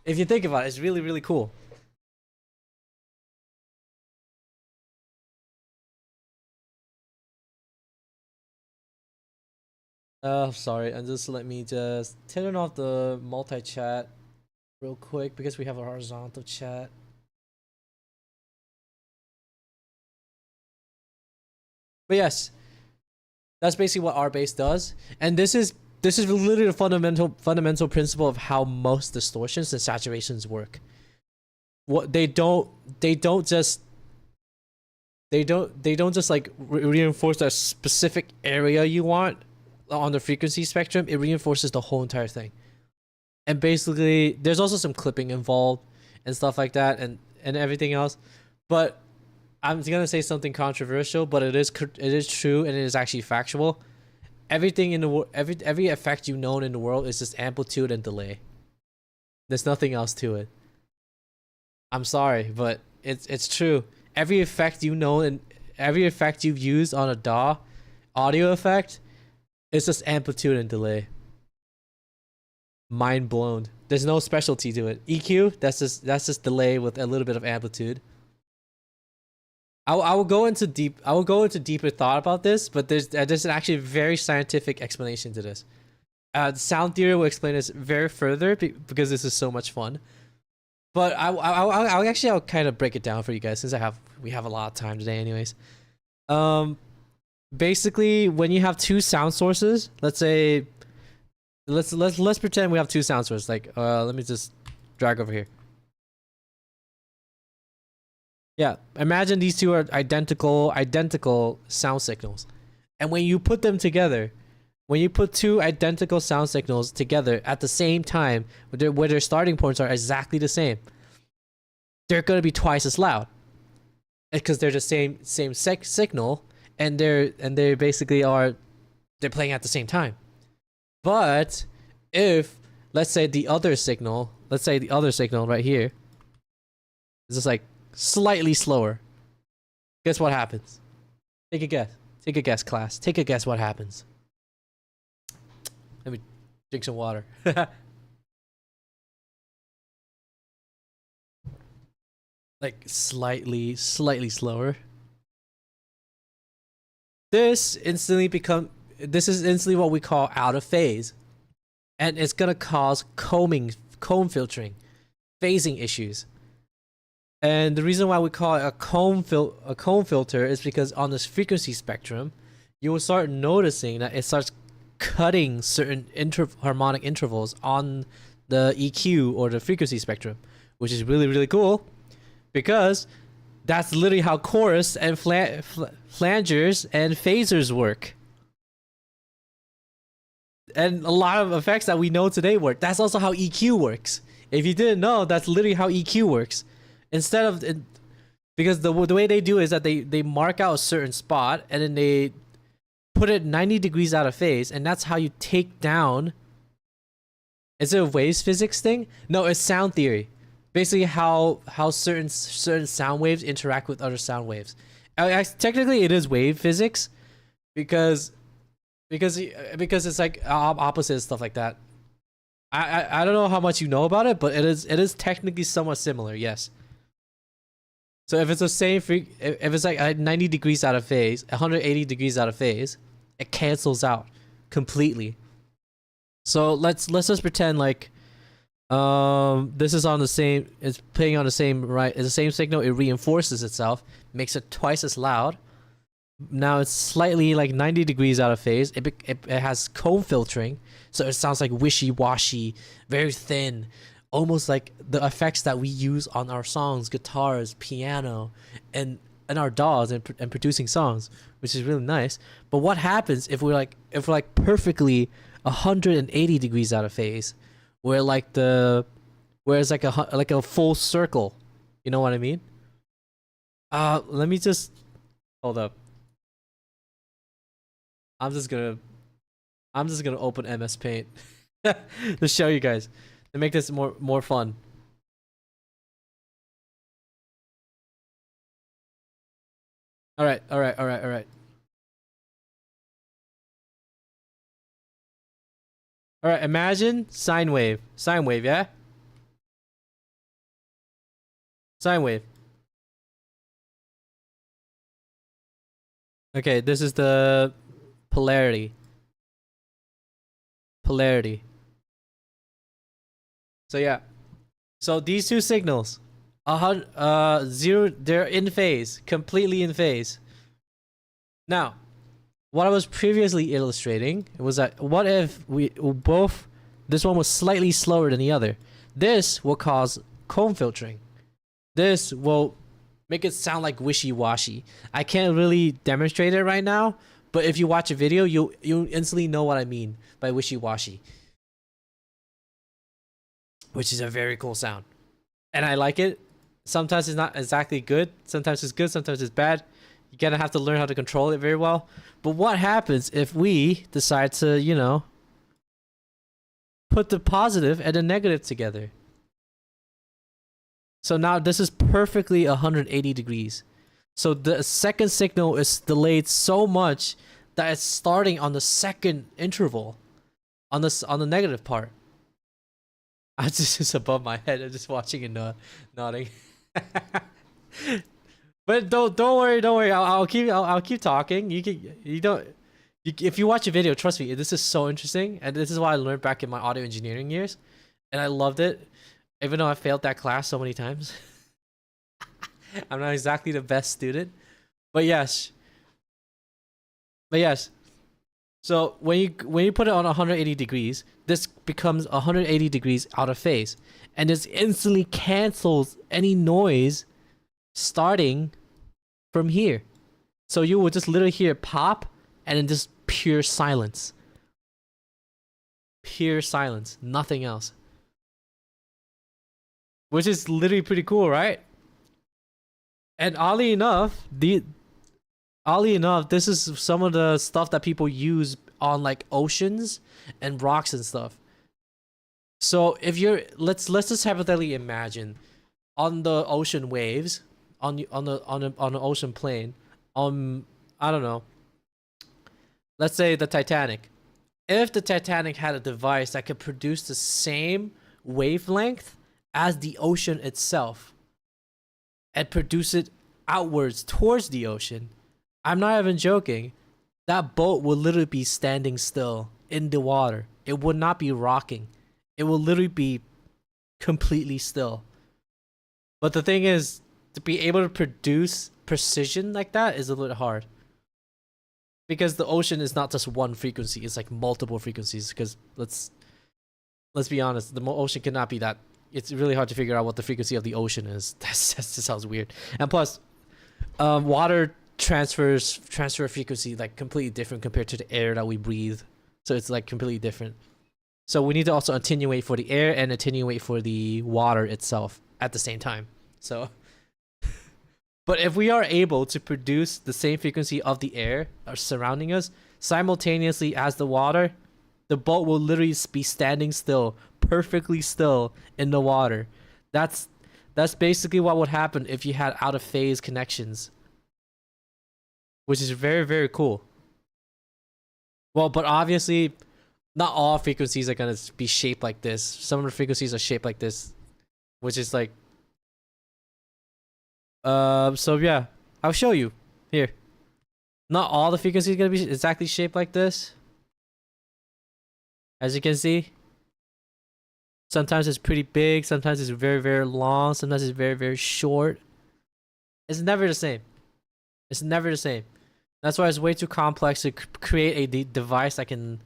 If you think about it, it's really, really cool. Sorry, and just let me just turn off the multi-chat real quick because we have a horizontal chat. But yes, that's basically what R bass does, and this is literally the fundamental principle of how most distortions and saturations work. What they don't just like reinforce that specific area you want on the frequency spectrum. It reinforces the whole entire thing. And basically there's also some clipping involved and stuff like that, and everything else. But I'm gonna say something controversial, but it is true, and it is actually factual. Everything in the world, every effect you know in the world is just amplitude and delay. There's nothing else to it. I'm sorry, but it's true. Every effect you know and every effect you've used on a DAW audio effect, it's just amplitude and delay. Mind blown. There's no specialty to it. EQ, that's just delay with a little bit of amplitude. I will go into deeper thought about this, but there's an actually very scientific explanation to this. Sound theory will explain this very further because this is so much fun. But I'll kind of break it down for you guys since we have a lot of time today, anyways. Basically, when you have two sound sources, let's say, let's pretend we have two sound sources. Like, let me just drag over here. Yeah, imagine these two are identical sound signals, and when you put them together, when you put two identical sound signals together at the same time, where their starting points are exactly the same, they're gonna be twice as loud, because they're the same signal, and they basically they're playing at the same time. But if let's say the other signal right here is just like slightly slower, guess what happens? Take a guess, class. Take a guess what happens. Let me drink some water. Like slightly slower. this is instantly what we call out of phase, and it's gonna cause comb filtering, phasing issues. And the reason why we call it a comb filter is because on this frequency spectrum, you will start noticing that it starts cutting certain harmonic intervals on the EQ or the frequency spectrum, which is really, really cool, because that's literally how chorus and flangers and phasers work. And a lot of effects that we know today work. That's also how EQ works. If you didn't know, that's literally how EQ works. Instead of because the way they do is that they mark out a certain spot and then they put it 90 degrees out of phase, and that's how you take down. Is it a waves physics thing? No, it's sound theory. Basically, how certain sound waves interact with other sound waves. Technically, it is wave physics, because it's like opposite stuff like that. I don't know how much you know about it, but it is technically somewhat similar. Yes. So if it's the same if it's like 90 degrees out of phase, 180 degrees out of phase, it cancels out completely. So let's just pretend like this is on the same, it's playing on the same, right? It's the same signal, it reinforces itself, makes it twice as loud. Now it's slightly like 90 degrees out of phase. It has comb filtering, so it sounds like wishy-washy, very thin, almost like the effects that we use on our songs, guitars, piano, and our DAWs and producing songs, which is really nice. But what happens if we're like perfectly 180 degrees out of phase, where it's like a full circle? You know what I mean? Let me just hold up. I'm just gonna open MS Paint to show you guys, to make this more fun. All right. All right, imagine sine wave, yeah? Sine wave. Okay, this is the polarity. So yeah. So these two signals, zero, they're in phase, completely in phase. Now, what I was previously illustrating was that what if this one was slightly slower than the other? This will cause comb filtering. This will make it sound like wishy-washy. I can't really demonstrate it right now, but if you watch a video, you'll instantly know what I mean by wishy-washy, which is a very cool sound, and I like it. Sometimes it's not exactly good. Sometimes it's good. Sometimes it's bad. You're gonna have to learn how to control it very well. But what happens if we decide to, you know, put the positive and the negative together? So now this is perfectly 180 degrees. So the second signal is delayed so much that it's starting on the second interval, on the negative part. I just above my head. I'm just watching and nodding. But don't worry. I'll keep talking. If you watch a video, trust me, this is so interesting, and this is what I learned back in my audio engineering years, and I loved it, even though I failed that class so many times. I'm not exactly the best student, but yes. So when you put it on 180 degrees, this becomes 180 degrees out of phase, and this instantly cancels any noise starting from here. So you will just literally hear pop and then just pure silence. Pure silence, nothing else. Which is literally pretty cool, right? And oddly enough, this is some of the stuff that people use on like oceans and rocks and stuff. So if you're let's just hypothetically imagine on the ocean waves, on the ocean plane, I don't know, let's say the Titanic. If the Titanic had a device that could produce the same wavelength as the ocean itself and produce it outwards towards the ocean, I'm not even joking, that boat will literally be standing still in the water. It would not be rocking. It will literally be completely still. But the thing is, to be able to produce precision like that is a little hard. Because the ocean is not just one frequency, it's like multiple frequencies. Because let's be honest, the ocean cannot be that. It's really hard to figure out what the frequency of the ocean is. That just sounds weird. And plus, water transfer frequency like completely different compared to the air that we breathe. So it's like completely different. So we need to also attenuate for the air and attenuate for the water itself at the same time. So, but if we are able to produce the same frequency of the air surrounding us simultaneously as the water, the boat will literally be standing still, perfectly still in the water. That's basically what would happen if you had out of phase connections, which is very, very cool. Well, but obviously, not all frequencies are gonna be shaped like this. Some of the frequencies are shaped like this, which is like, so yeah, I'll show you here. Not all the frequencies are gonna be exactly shaped like this. As you can see, sometimes it's pretty big, sometimes it's very, very long, sometimes it's very, very short. It's never the same. It's never the same. That's why it's way too complex to create a device that can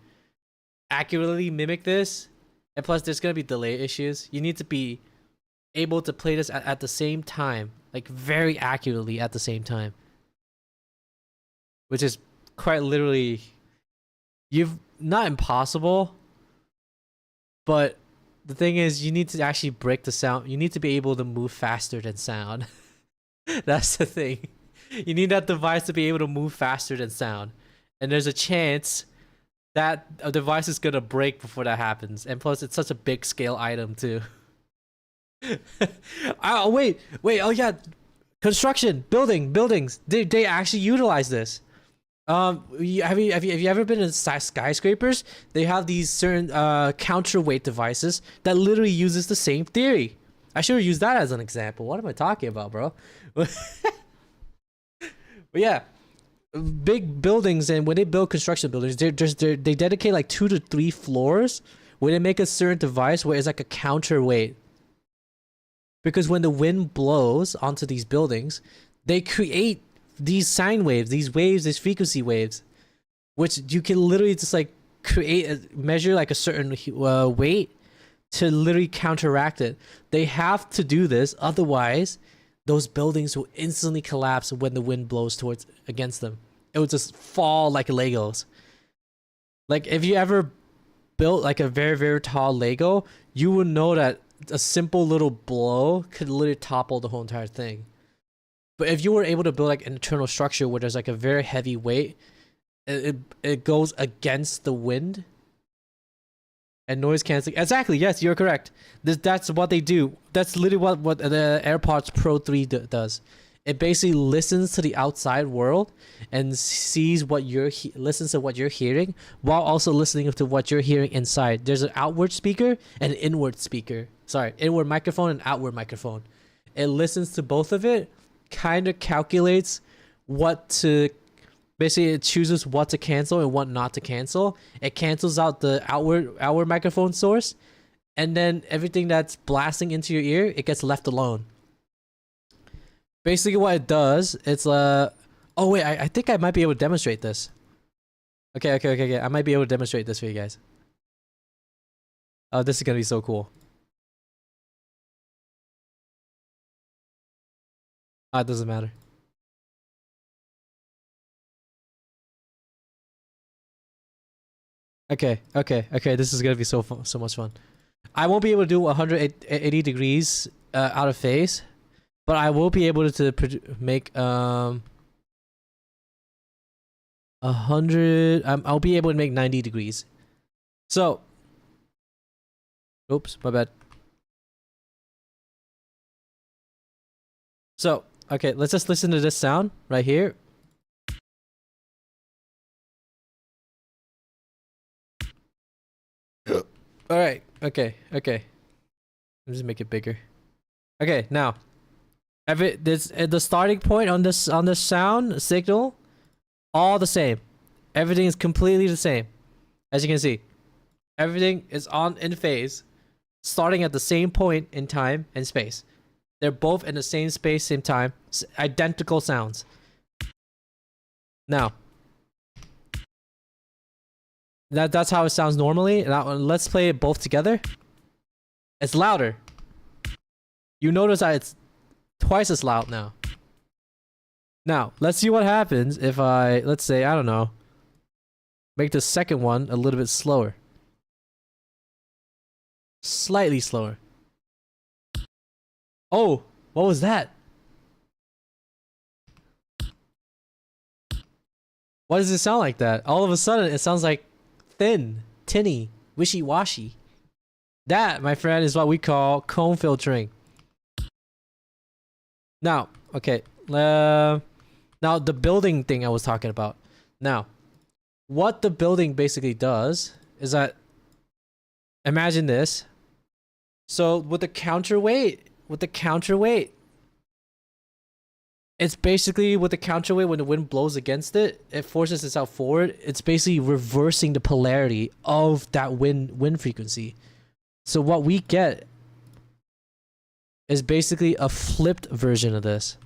accurately mimic this. And plus, there's gonna be delay issues. You need to be able to play this at the same time, like very accurately at the same time. Which is quite literally, not impossible, but the thing is, you need to actually break the sound. You need to be able to move faster than sound. That's the thing. You need that device to be able to move faster than sound. And there's a chance that a device is gonna break before that happens. And plus, it's such a big scale item too. Oh wait, oh yeah, construction, buildings. They actually utilize this. Have you ever been in skyscrapers? They have these certain counterweight devices that literally uses the same theory. I should have used that as an example. What am I talking about, bro? But yeah, big buildings, and when they build construction buildings, they dedicate like 2 to 3 floors where they make a certain device where it's like a counterweight. Because when the wind blows onto these buildings, they create these sine waves, these frequency waves, which you can literally just like measure like a certain weight to literally counteract it. They have to do this, otherwise those buildings will instantly collapse when the wind blows against them. It will just fall like Legos. Like if you ever built like a very, very tall Lego, you will know that a simple little blow could literally topple the whole entire thing. But if you were able to build like an internal structure where there's like a very heavy weight, it goes against the wind and noise canceling. Exactly, yes, you're correct. That's what they do. That's literally what the AirPods Pro 3 does. It basically listens to the outside world and sees what listens to what you're hearing while also listening to what you're hearing inside. There's an outward speaker and an inward speaker. Sorry, inward microphone and outward microphone. It listens to both of it, kind of calculates what to, basically it chooses what to cancel and what not to cancel. It cancels out the outward microphone source, and then everything that's blasting into your ear, it gets left alone. Basically what it does, it's oh wait, I think I might be able to demonstrate this. Okay. I might be able to demonstrate this for you guys. Oh, this is gonna be so cool. It doesn't matter. Okay. This is gonna be so much fun. I won't be able to do 180 degrees out of phase, but I will be able to make 100. I'll be able to make 90 degrees. So, oops, my bad. So, okay, let's just listen to this sound right here. All right. Okay. Let me just make it bigger. Okay, now, the starting point on this sound signal, all the same. Everything is completely the same. As you can see, everything is on in phase, starting at the same point in time and space. They're both in the same space, same time, identical sounds. Now, that's how it sounds normally. Now, let's play it both together. It's louder. You notice that it's twice as loud now. Now, let's see what happens if I, let's say, I don't know, make the second one a little bit slower. Slightly slower. Oh, what was that? Why does it sound like that? All of a sudden, it sounds like thin, tinny, wishy-washy. That, my friend, is what we call comb filtering. Now, okay. Now, the building thing I was talking about. Now, what the building basically does is that, imagine this. So, with the counterweight, it's basically with the counterweight, when the wind blows against it, it forces itself forward. It's basically reversing the polarity of that wind frequency. So what we get is basically a flipped version of this.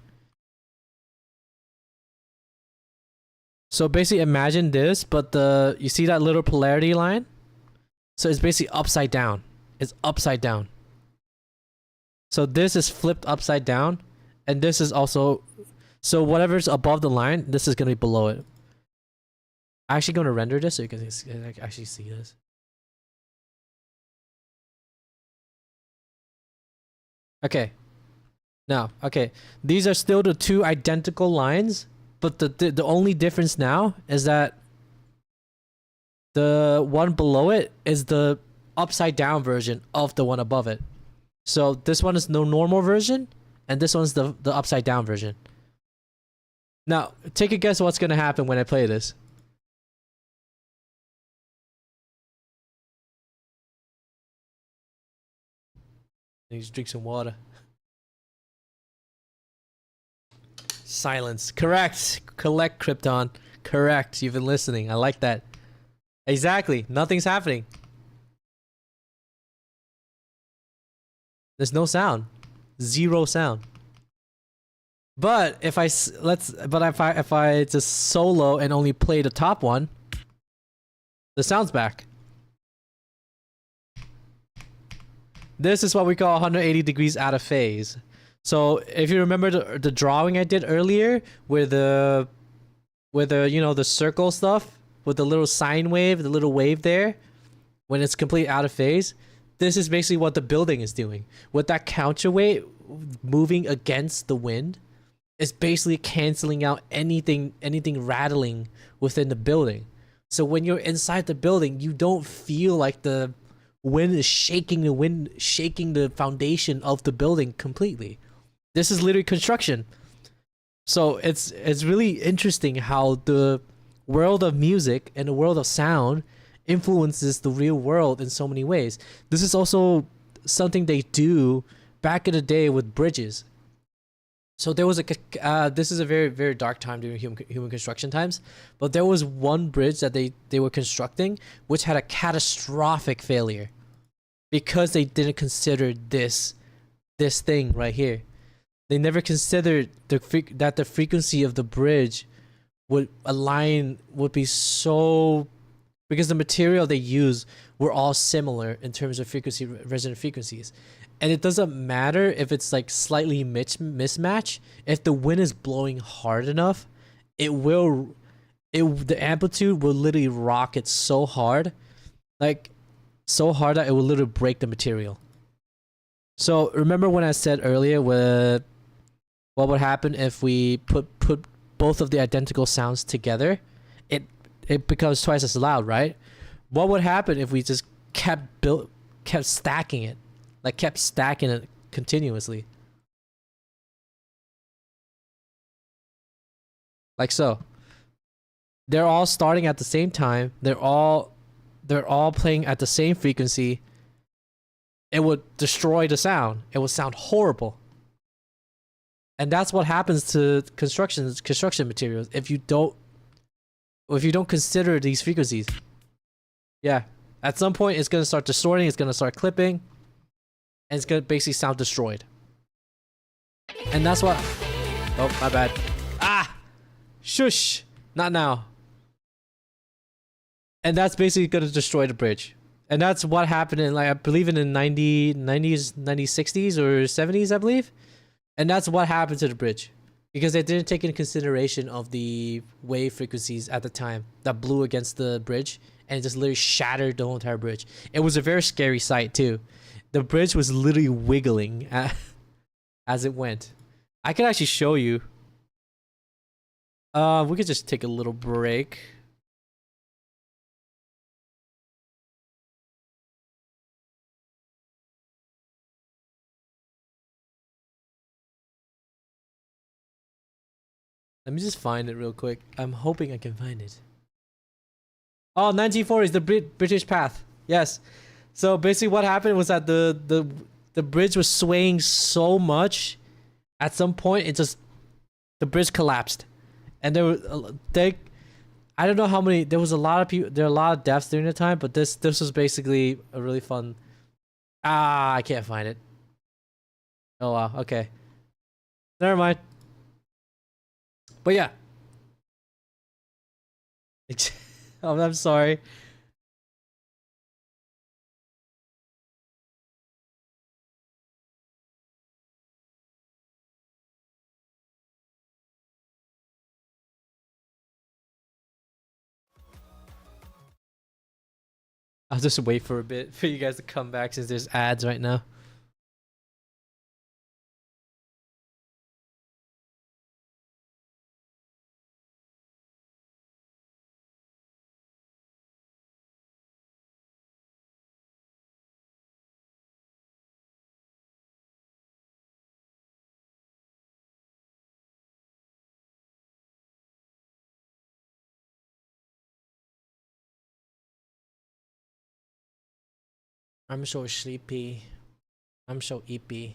So basically imagine this, but you see that little polarity line? So it's basically upside down. It's upside down. So this is flipped upside down, and this is also, so whatever's above the line, this is going to be below it. I'm actually going to render this so you can actually see this. Okay. Now, okay. These are still the two identical lines, but the only difference now is that the one below it is the upside down version of the one above it. So this one is the normal version, and this one's the upside down version. Now, take a guess what's gonna happen when I play this. You just drink some water. Silence. Correct. Collect, Krypton. Correct. You've been listening. I like that. Exactly. Nothing's happening. There's no sound. Zero sound. But if I just solo and only play the top one, the sound's back. This is what we call 180 degrees out of phase. So if you remember the drawing I did earlier with the you know, the circle stuff with the little sine wave, the little wave there, when it's completely out of phase, this is basically what the building is doing. With that counterweight moving against the wind, it's basically canceling out anything rattling within the building. So when you're inside the building, you don't feel like the wind is shaking the foundation of the building completely. This is literally construction. So it's really interesting how the world of music and the world of sound influences the real world in so many ways. This is also something they do back in the day with bridges. So there was this is a very, very dark time during human construction times, but there was one bridge that they were constructing which had a catastrophic failure because they didn't consider this thing right here. They never considered that the frequency of the bridge would be so, because the material they use were all similar in terms of resonant frequencies. And it doesn't matter if it's like slightly mismatch. If the wind is blowing hard enough, the amplitude will literally rock it so hard, like so hard that it will literally break the material. So remember when I said earlier what would happen if we put both of the identical sounds together? It becomes twice as loud, right? What would happen if we just kept stacking it? Like kept stacking it continuously. Like so. They're all starting at the same time. They're all playing at the same frequency. It would destroy the sound. It would sound horrible. And that's what happens to construction materials if you don't Or if you don't consider these frequencies. Yeah. At some point, it's gonna start distorting, it's gonna start clipping, and it's gonna basically sound destroyed. And that's what... Oh, my bad. Ah! Shush! Not now. And that's basically gonna destroy the bridge. And that's what happened in, like, I believe in the 90s, 60s or 70s, I believe. And that's what happened to the bridge. Because they didn't take into consideration of the wave frequencies at the time that blew against the bridge. And it just literally shattered the whole entire bridge. It was a very scary sight, too. The bridge was literally wiggling as it went. I can actually show you. We could just take a little break. Let me just find it real quick. I'm hoping I can find it. Oh, 1940s, the British path. Yes. So basically what happened was that the bridge was swaying so much. At some point, the bridge collapsed. And there were, I don't know how many, there was a lot of people, there were a lot of deaths during the time, but this was basically a really fun, I can't find it. Oh wow, okay. Never mind. But yeah. Oh, I'm sorry. I'll just wait for a bit for you guys to come back since there's ads right now. I'm so sleepy. I'm so eepy.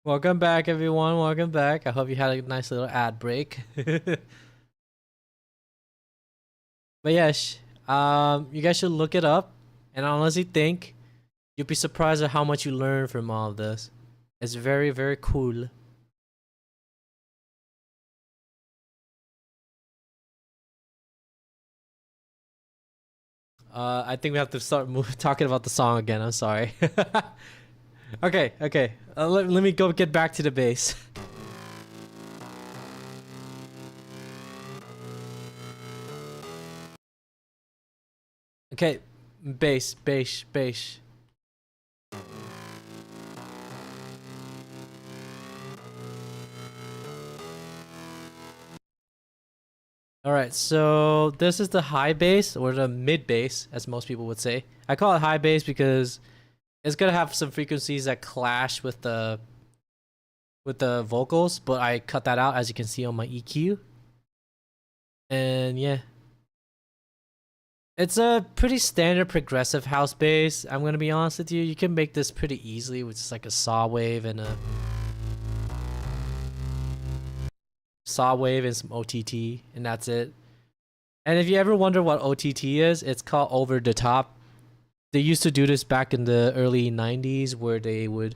Welcome back, everyone. Welcome back. I hope you had a nice little ad break. But yes, you guys should look it up. And I honestly think you'll be surprised at how much you learn from all of this. It's very, very cool. I think we have to start talking about the song again. I'm sorry. Okay. Let me go get back to the bass. Okay, bass. Alright, so this is the high bass, or the mid bass, as most people would say. I call it high bass because it's gonna have some frequencies that clash with the vocals, but I cut that out, as you can see on my EQ. And yeah. It's a pretty standard progressive house bass, I'm gonna be honest with you. You can make this pretty easily with just like a saw wave and some OTT, and that's it. And if you ever wonder what OTT is, it's called over the top. They used to do this back in the early 90s where they would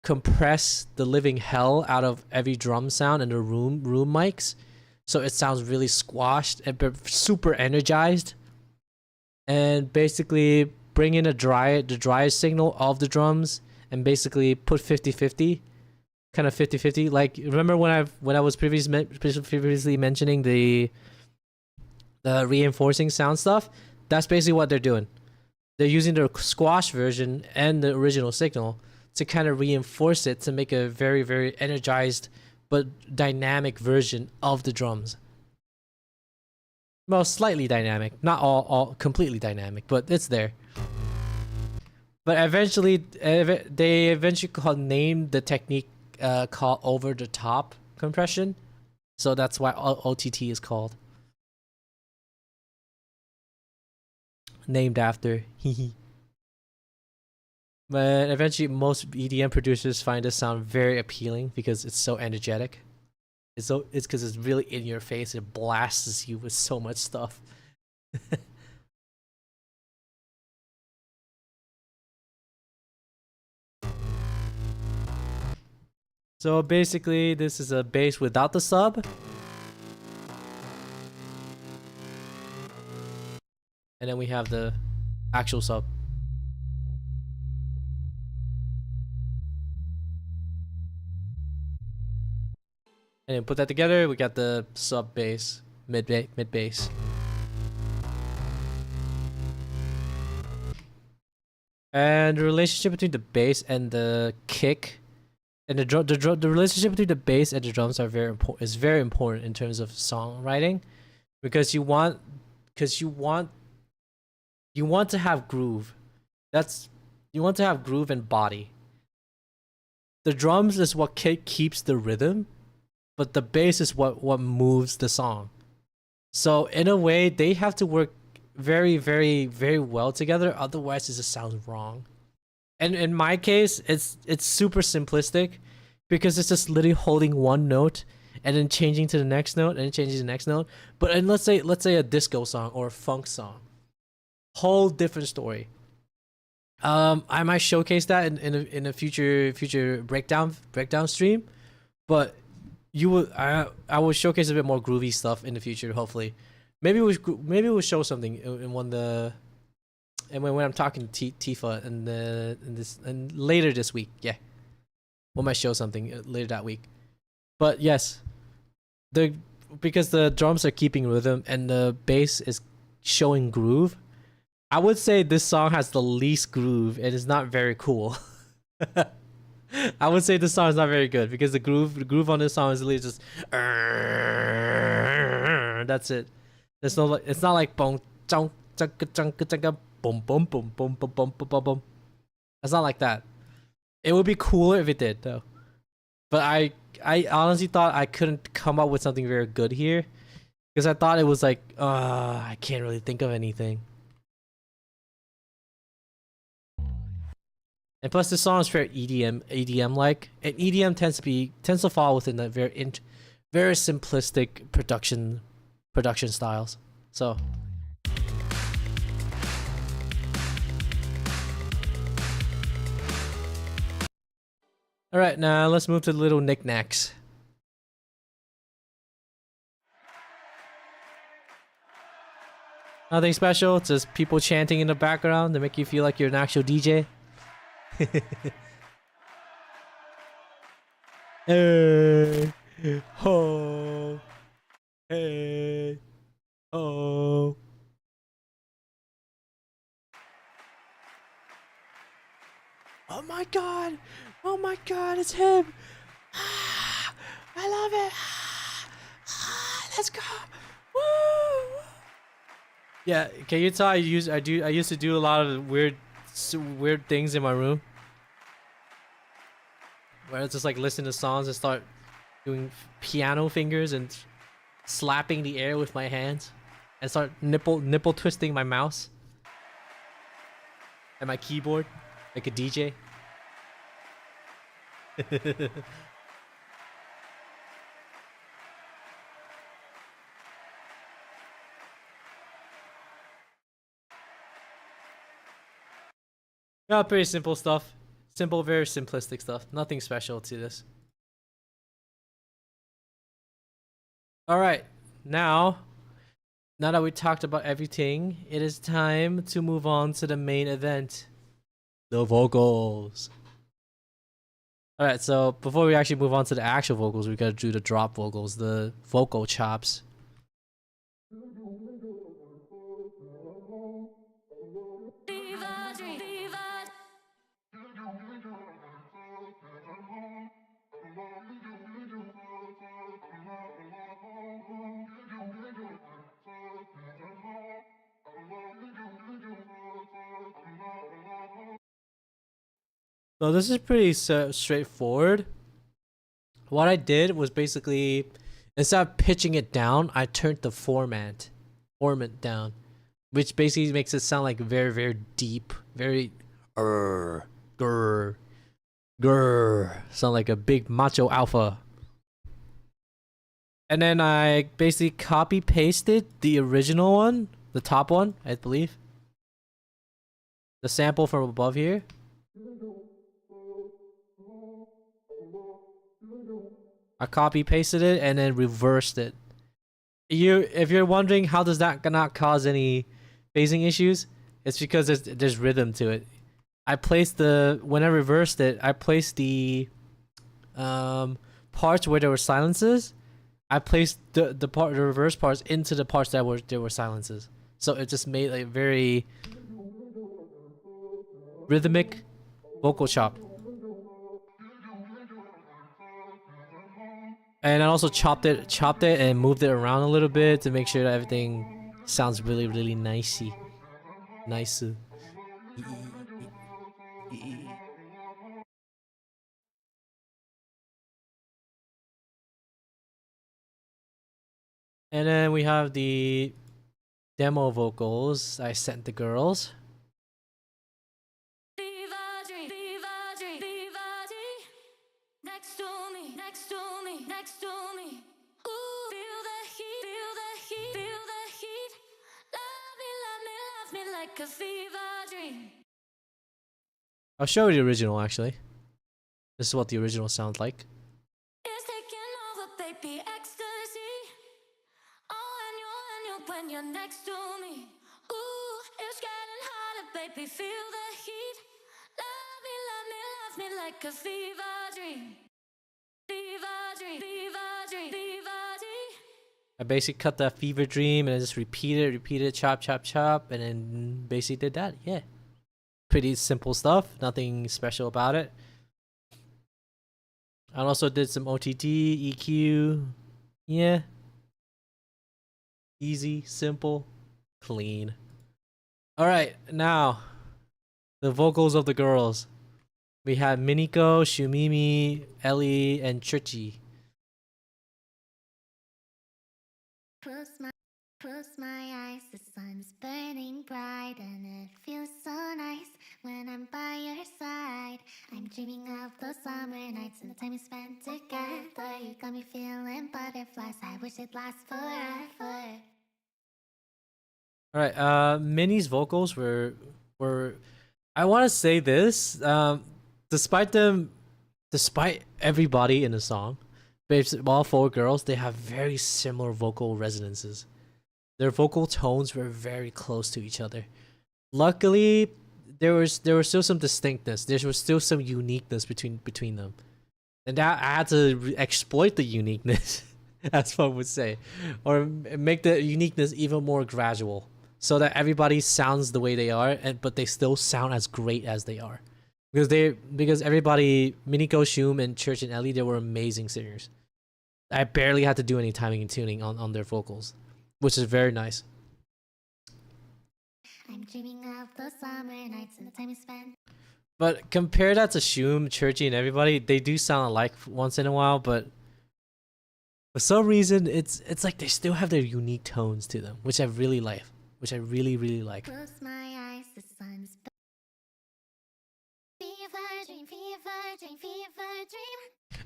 compress the living hell out of every drum sound in the room mics, so it sounds really squashed and super energized, and basically bring in the dry signal of the drums and basically put 50-50, kind of 50-50. Like, remember when I was previously mentioning the reinforcing sound stuff? That's basically what they're doing. they're using the squash version and the original signal to kind of reinforce it to make a very, very energized but dynamic version of the drums. Well, slightly dynamic, not all completely dynamic, but it's there. But eventually, they eventually named the technique called over the top compression, so that's why OTT is called. Named after. But eventually, most EDM producers find this sound very appealing because it's so energetic. It's because it's really in your face. It blasts you with so much stuff. So basically, this is a bass without the sub. And then we have the actual sub. And then put that together, we got the sub bass, mid bass. And the relationship between the bass and the kick, and the relationship between the bass and the drums are is very important in terms of songwriting, because you want to have groove. You want to have groove and body. The drums is what keeps the rhythm, but the bass is what moves the song. So in a way, they have to work very, very, very well together. Otherwise, it just sounds wrong. And in my case, it's super simplistic, because it's just literally holding one note and then changing to the next note and then changing to the next note. But and let's say a disco song or a funk song, whole different story. I might showcase that in a future breakdown stream, but I will showcase a bit more groovy stuff in the future. Hopefully, maybe we'll show something in when I'm talking to Tifa and later this week. Yeah, we might show something later that week. But yes, because the drums are keeping rhythm and the bass is showing groove, I would say this song has the least groove and is not very cool. I would say this song is not very good because the groove on this song is literally just that's it. It's not like boom boom boom boom boom boom boom boom. It's not like that. It would be cooler if it did though. But I honestly thought I couldn't come up with something very good here, because I thought it was like I can't really think of anything. And plus, this song is very EDM like, and EDM tends to fall within the very simplistic production styles. So, all right, now let's move to the little knickknacks. Nothing special, just people chanting in the background to make you feel like you're an actual DJ. Hey, ho, hey, oh. Oh my god! Oh my god, it's him! Ah, I love it! Let's go! Woo! Yeah, can you tell I used to do a lot of weird things in my room, where I just like listen to songs and start doing piano fingers and slapping the air with my hands and start nipple twisting my mouse and my keyboard like a DJ. Yeah, pretty simple stuff. Simple, very simplistic stuff. Nothing special to this. Alright, now that we talked about everything, it is time to move on to the main event. The vocals. Alright, so before we actually move on to the actual vocals, we gotta do the drop vocals, the vocal chops. So this is pretty straightforward. What I did was basically, instead of pitching it down, I turned the formant down, which basically makes it sound like very, very deep, very grr, grr, sound like a big macho alpha. And then I basically copy pasted the original one, the top one, I believe. The sample from above here. I copy pasted it and then reversed it. If you're wondering how does that not cause any phasing issues, it's because there's rhythm to it. When I reversed it, I placed the parts where there were silences. I placed the reverse parts into the parts that there were silences. So it just made like very rhythmic vocal chop. And I also chopped it and moved it around a little bit to make sure that everything sounds really, really nicey. Nice. And then we have the demo vocals I sent the girls. I'll show you the original actually. This is what the original sounds like. When you're next to me, ooh, it's getting hotter, baby. Feel the heat. Love me like a fever dream. Fever dream. I basically cut that fever dream and I just repeat it, chop, and then basically did that. Yeah, pretty simple stuff. Nothing special about it. I also did some OTT, EQ. Yeah. Easy, simple, clean. Alright, now the vocals of the girls. We had Miniko, Shumimi, Ellie, and Churchy. Close my eyes, the sun's burning bright, and it feels so nice when I'm by your side. I'm dreaming of those summer nights and the time we spent together. You got me feeling butterflies, I wish it lasts forever. Alright, Minnie's vocals were I want to say this, despite everybody in the song, all four girls, they have very similar vocal resonances. Their vocal tones were very close to each other. Luckily, there was still some distinctness. There was still some uniqueness between them, and that I had to exploit the uniqueness, as one would say, or make the uniqueness even more gradual, so that everybody sounds the way they are, but they still sound as great as they are, because everybody, Miniko, Shum, and Church and Ellie, they were amazing singers. I barely had to do any timing and tuning on their vocals, which is very nice. I'm dreaming of those summer nights and the time we spent. But compare that to Shum, Churchy, and everybody, they do sound alike once in a while, but for some reason, it's like they still have their unique tones to them, which I really like. Which I really, really like. Close my eyes, the sun's fever dream.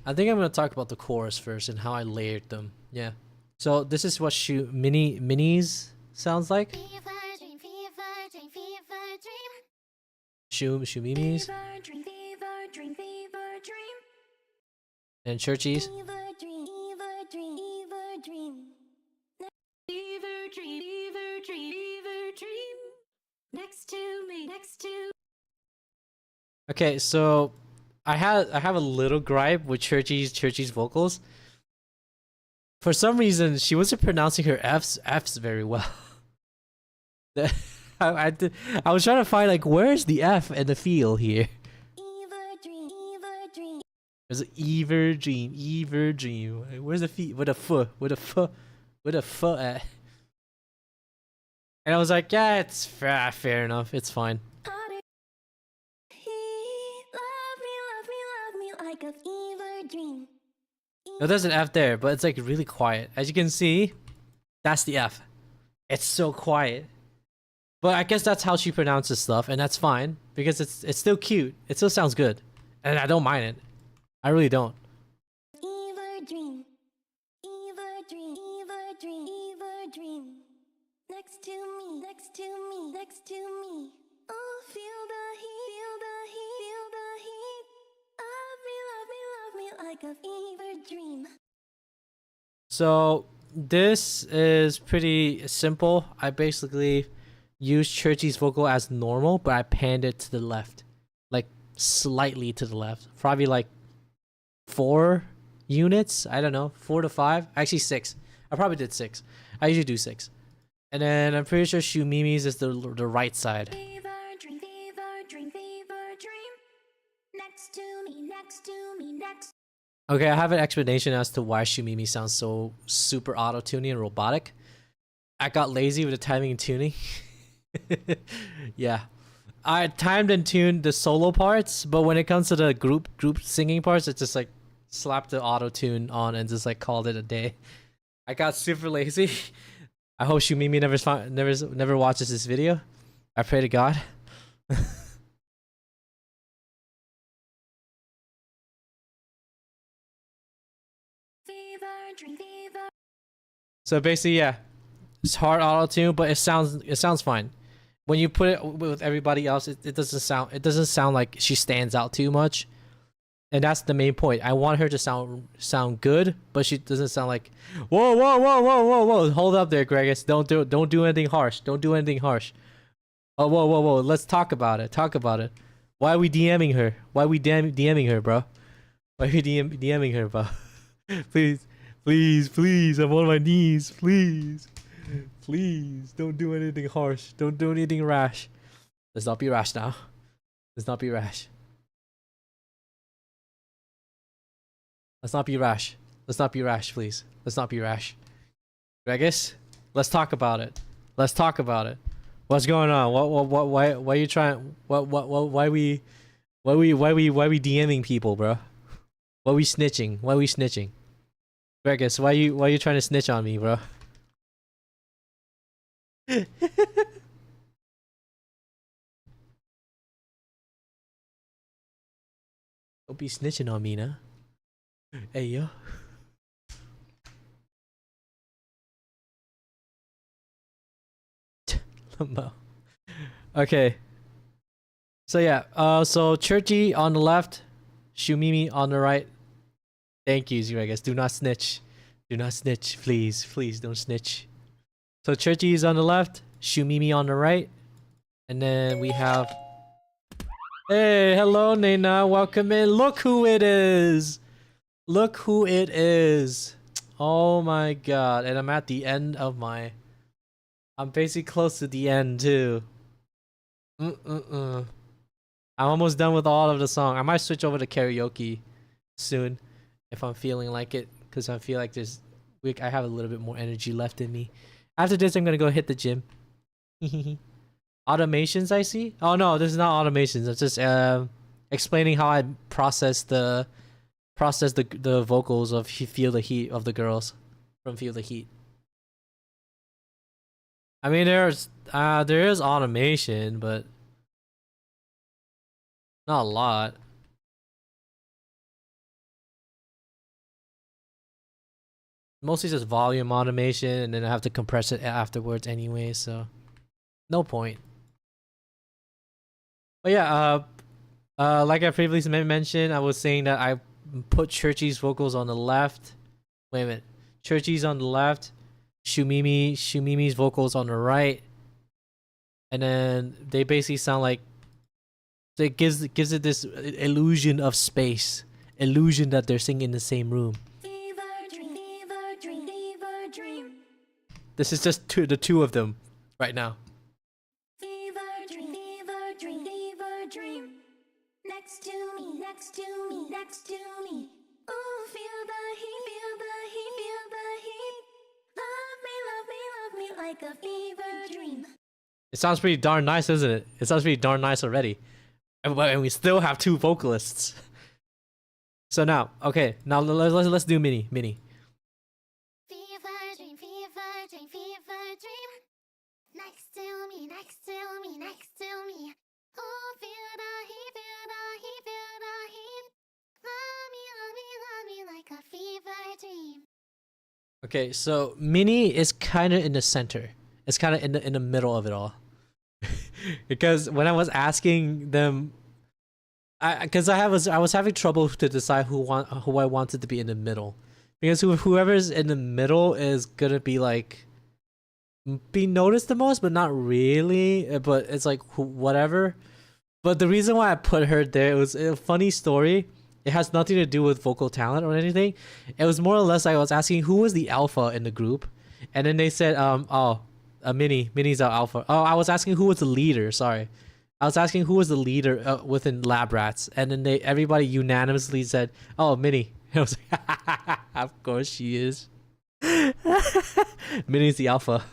I think I'm gonna talk about the chorus first and how I layered them. Yeah. So this is what Minis sounds like. Shumimi's. And Churchies. Okay, so I have a little gripe with Churchy's vocals. For some reason, she wasn't pronouncing her F's very well. I was trying to find like where's the F and the feel here. There's an Ever Dream. Where's the feet? Where the F at? And I was like, yeah, it's fair enough. It's fine. like a fever dream. No, there's an F there, but it's like really quiet. As you can see, that's the F. It's so quiet. But I guess that's how she pronounces stuff, and that's fine because it's still cute. It still sounds good, and I don't mind it. I really don't. Fever dream. Fever dream. Fever dream. Fever dream. Next to me. Next to me. Next to me. Oh, feel the heat. Feel the heat. Feel the heat. Love me, love me, love me like a fever dream. So this is pretty simple. I basically use Churchy's vocal as normal, but I panned it to the left, like slightly to the left, probably like 4 units. I don't know, 4 to 5, actually 6. I probably did 6. I usually do 6, and then I'm pretty sure Shumimi's is the right side. Fever dream, fever dream, fever dream. Next to me, next to me, next. Okay, I have an explanation as to why Shumimi sounds so super auto-tuning and robotic. I got lazy with the timing and tuning. Yeah, I timed and tuned the solo parts, but when it comes to the group singing parts, it's just like slapped the auto-tune on and just like called it a day. I got super lazy. I hope Shumimi never watches this video. I pray to God. Fever dream, fever. So basically, yeah, it's hard auto-tune, but it sounds fine. When you put it with everybody else, it doesn't sound like she stands out too much, and that's the main point. I want her to sound good, but she doesn't sound like whoa whoa whoa whoa whoa whoa. Hold up there, Gregus. Don't do anything harsh. Don't do anything harsh. Oh whoa whoa whoa. Let's talk about it. Talk about it. Why are we DMing her? Why are we DMing her, bro? Why are we DMing her, bro? Please, please, please. I'm on my knees. Please. Please don't do anything harsh. Don't do anything rash. Let's not be rash now. Let's not be rash. Let's not be rash. Let's not be rash, please. Let's not be rash. Gregus, let's talk about it. Let's talk about it. What's going on? Why are you trying? Why we DMing people, bro? Why we snitching? Why we snitching? Gregus, why you trying to snitch on me, bro? Don't be snitching on me, nah. Hey, yo. Limbo. Okay. So yeah, so Churchy on the left, Shumimi on the right. Thank you, Gregus. Do not snitch. Do not snitch, please. Please don't snitch. So Churchy is on the left, Shumimi on the right, and then we have. Hey, hello, Nena. Welcome in. Look who it is. Look who it is. Oh my god. And I'm at the end of my. I'm basically close to the end too. I'm almost done with all of the song. I might switch over to karaoke soon if I'm feeling like it, because I feel like I have a little bit more energy left in me. After this, I'm gonna go hit the gym. Automations, I see. Oh no, this is not automations. It's just explaining how I process the vocals of "Feel the Heat" of the girls from "Feel the Heat." I mean, there is automation, but not a lot. Mostly just volume automation, and then I have to compress it afterwards anyway, so no point. But yeah, like I previously mentioned, I was saying that I put Churchy's vocals on the left. Wait a minute, Churchy's on the left, Shumimi's vocals on the right, and then they basically sound like it gives it this illusion of space, illusion that they're singing in the same room. This is just the two of them right now. Fever dream, fever dream, fever dream. Next to me, next to me, next to me. Ooh, feel the heat, feel the heat, feel the heat. Love me, love me, love me like a fever dream. It sounds pretty darn nice, isn't it? It sounds pretty darn nice already. And we still have 2 vocalists. So now, okay, now let's do Mini. Fever dream, fever dream, fever dream. Next to me, next to me, next to me. Oh, feel the heat, feel the heat, feel the heat. Love me like a fever dream. Okay, so Mini is kind of in the center. It's kind of in the middle of it all. Because when I was asking them, I was having trouble to decide who I wanted to be in the middle, because whoever's in the middle is gonna be like be noticed the most, but not really. But it's like whatever. But the reason why I put her there, it was a funny story. It has nothing to do with vocal talent or anything. It was more or less I was asking who was the alpha in the group, and then they said Minnie's our alpha. Oh, I was asking who was the leader. Sorry, I was asking who was the leader within Lab Rats, and then everybody unanimously said, "Oh, Minnie." I was like, "Of course she is." Minnie's the alpha.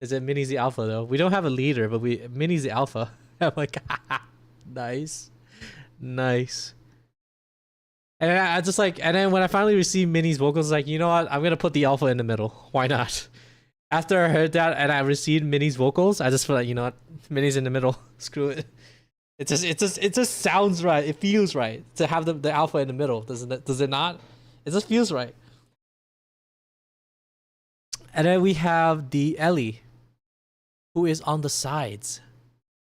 Is it Minnie's the alpha though? We don't have a leader, but Minnie's the alpha. I'm like, nice. And I just like, and then when I finally received Minnie's vocals, like, you know what? I'm gonna put the alpha in the middle. Why not? After I heard that and I received Minnie's vocals, I just feel like, you know what? Minnie's in the middle. Screw it. It just sounds right. It feels right to have the alpha in the middle. Does it not? It just feels right. And then we have the Ellie, who is on the sides.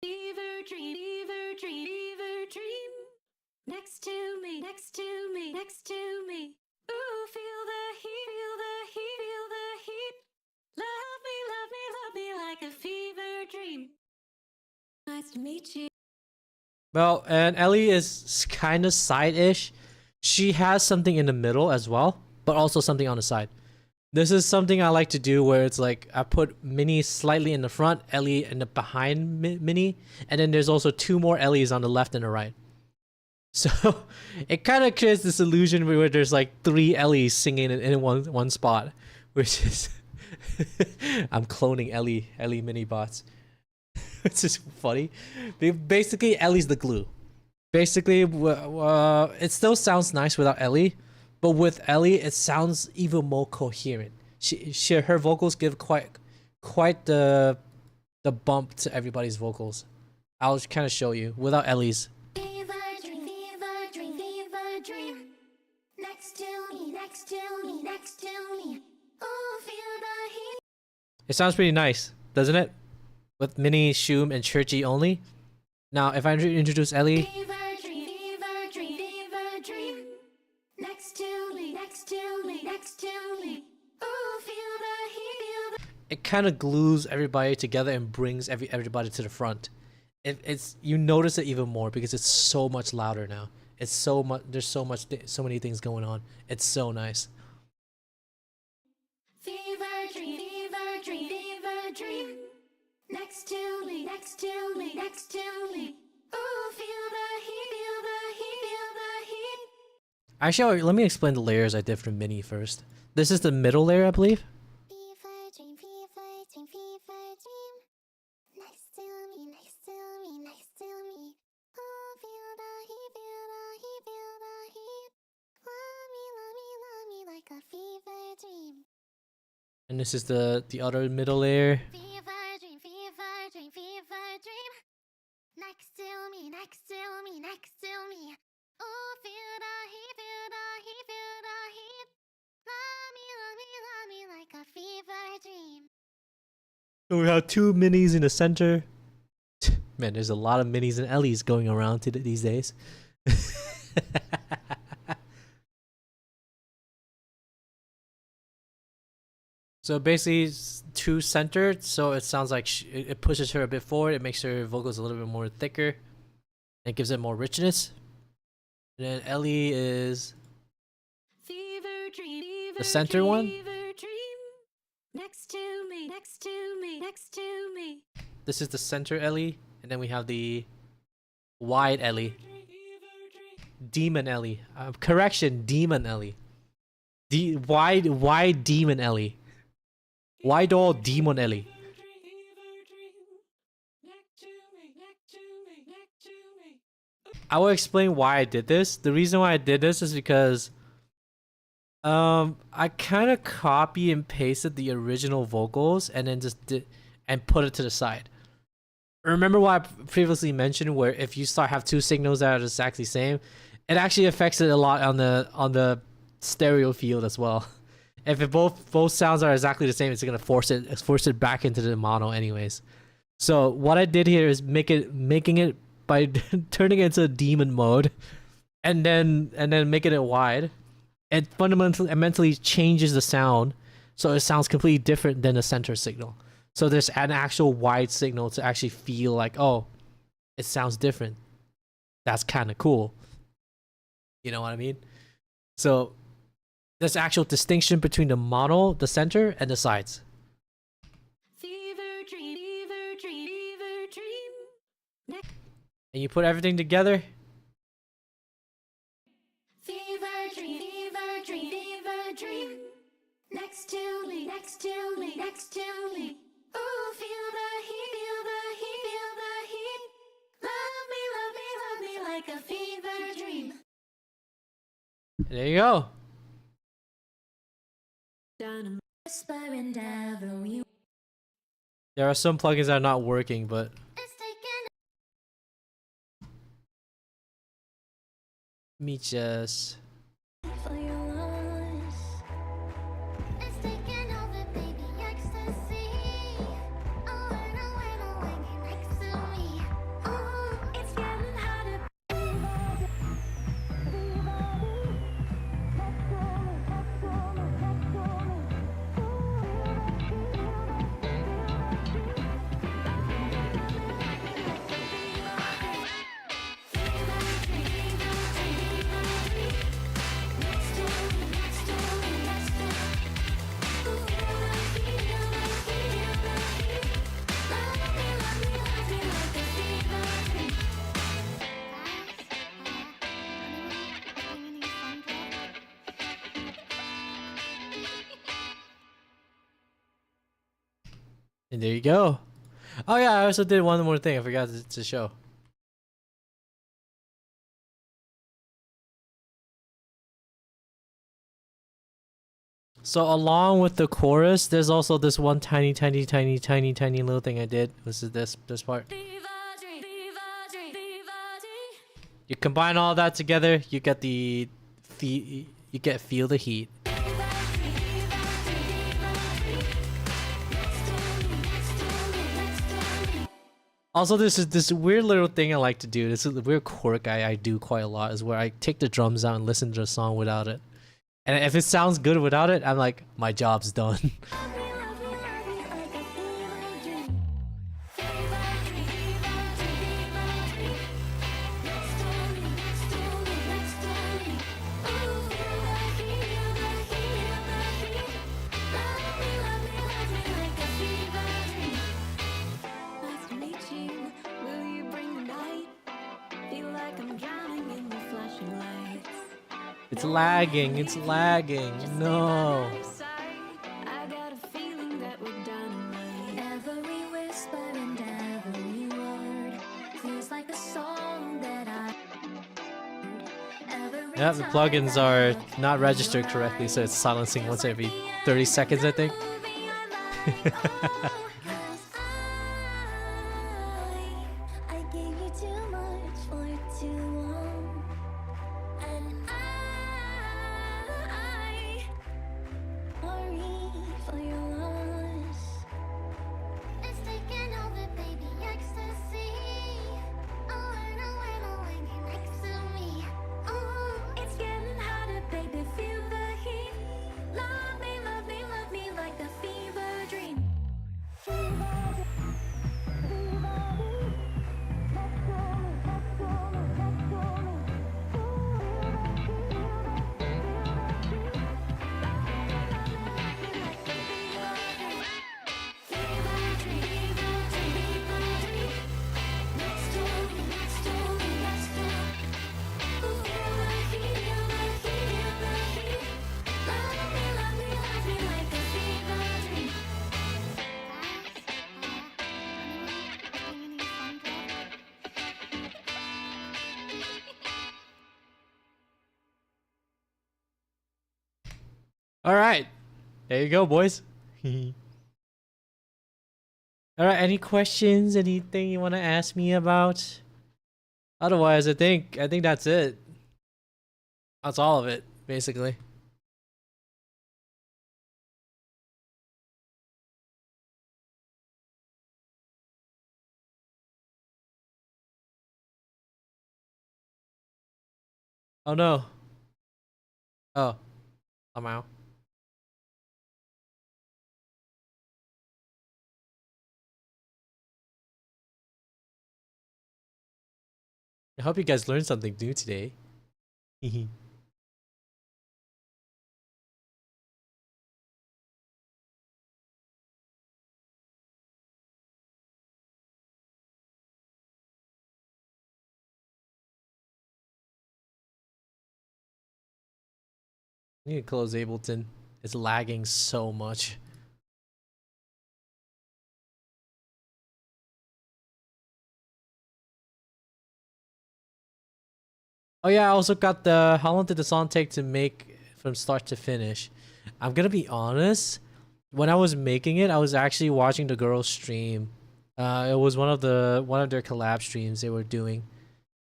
Fever dream, fever dream, fever dream. Next to me, next to me, next to me. Ooh, feel the heat, feel the heat, feel the heat. Love me, love me, love me like a fever dream. Nice to meet you. Well, and Ellie is kind of side-ish. She has something in the middle as well, but also something on the side. This is something I like to do where it's like I put Minnie slightly in the front, Ellie in the behind Minnie, and then there's also two more Ellies on the left and the right. So it kind of creates this illusion where there's like three Ellies singing in one spot, which is I'm cloning Ellie mini bots. It's just funny. Basically, Ellie's the glue. Basically, it still sounds nice without Ellie, but with Ellie, it sounds even more coherent. Her vocals give quite the bump to everybody's vocals. I'll kind of show you without Ellie's. Fever dream, fever dream, fever dream. Next to me, next to me, next to me. Oh, feel the heat. It sounds pretty nice, doesn't it? With Minnie, Shum, and Churchy only. Now, if I introduce Ellie, Fever dream, fever dream, fever dream. Next to me, next to me, next to me. Oh, feel the heat, feel the... it kind of glues everybody together and brings everybody to the front. It's you notice it even more because it's so much louder now. It's so much. There's so many things going on. It's so nice. Fever dream, fever dream, fever dream. Next to me, next to me, next to me. Oh, feel the heat, feel the heat, feel the heat. Actually, let me explain the layers I did for Minnie first. This is the middle layer, I believe. Fever dream, fever dream, fever dream. Next to me, next to me, next to me. Oh, feel the heat, feel the heat, feel the heat. Love me, love me, love me like a fever dream. And this is the other middle layer. Fever dream, fever dream, fever dream. Next to me, next to me, next to me. Oh, feel the heat, feel the heat, feel the heat. Love me, love me, love me like a fever dream. So we have two Minis in the center. Man, there's a lot of Minis and Ellies going around these days. So basically, it's two centered, so it sounds like it pushes her a bit forward. It makes her vocals a little bit more thicker. It gives it more richness. And then Ellie is Fever dream, fever the center dream, one. fever dream. Next to me, next to me, next to me. This is the center Ellie, and then we have the wide Ellie. Demon Ellie. Correction, Demon Ellie. Wide Demon Ellie. Wide all Demon Ellie. I will explain why I did this. The reason why I did this is because I kind of copy and pasted the original vocals and then just did and put it to the side. Remember what I previously mentioned, where if you have two signals that are exactly the same, it actually affects it a lot on the stereo field as well. If both sounds are exactly the same, it's gonna force it back into the mono anyways. So what I did here is making it by turning it into demon mode, and then making it wide. It fundamentally and mentally changes the sound, so it sounds completely different than the center signal. So there's an actual wide signal to actually feel like, oh, it sounds different. That's kind of cool. You know what I mean? So there's actual distinction between the mono, the center, and the sides. Fever dream, fever dream, fever dream. And you put everything together. Fever dream, fever dream, fever dream. Next to me, next to me, next to me. Ooh, feel the heat, feel the heat, feel the heat. Love me, love me, love me like a fever dream. There you go. Whisper and every There are some plugins that are not working, but it's taken let me just. for your loss. It's taken over, baby, ecstasy. Oh, when you're next to me. Oh, it's getting harder. And there you go. Oh yeah, I also did one more thing. I forgot to show. So along with the chorus, there's also this one tiny little thing I did. This is this part. You combine all that together, you get feel the heat. Also, this is this weird little thing I like to do. This is a weird quirk I do quite a lot, is where I take the drums out and listen to the song without it. And if it sounds good without it, I'm like, my job's done. It's lagging, it's lagging. No. I got a feeling that we're dynamite. Every whisper and every word feels like a song that I. Yeah, the plugins are not registered correctly, so it's silencing once every 30 seconds, I think. I gave you too much for too long. And I sorry for your loss. It's taking over, baby, ecstasy. Oh, when you're next to me. Oh, it's getting harder, baby, feel the heat. Love me like a fever dream. All right, there you go, boys. All right, any questions? Anything you want to ask me about? Otherwise, I think that's it. That's all of it, basically. Oh no. Oh, somehow. I hope you guys learned something new today. I need to close Ableton. It's lagging so much. Oh yeah, I also got the how long did the song take to make from start to finish? I'm gonna be honest. When I was making it, I was actually watching the girls stream. It was one of their collab streams they were doing,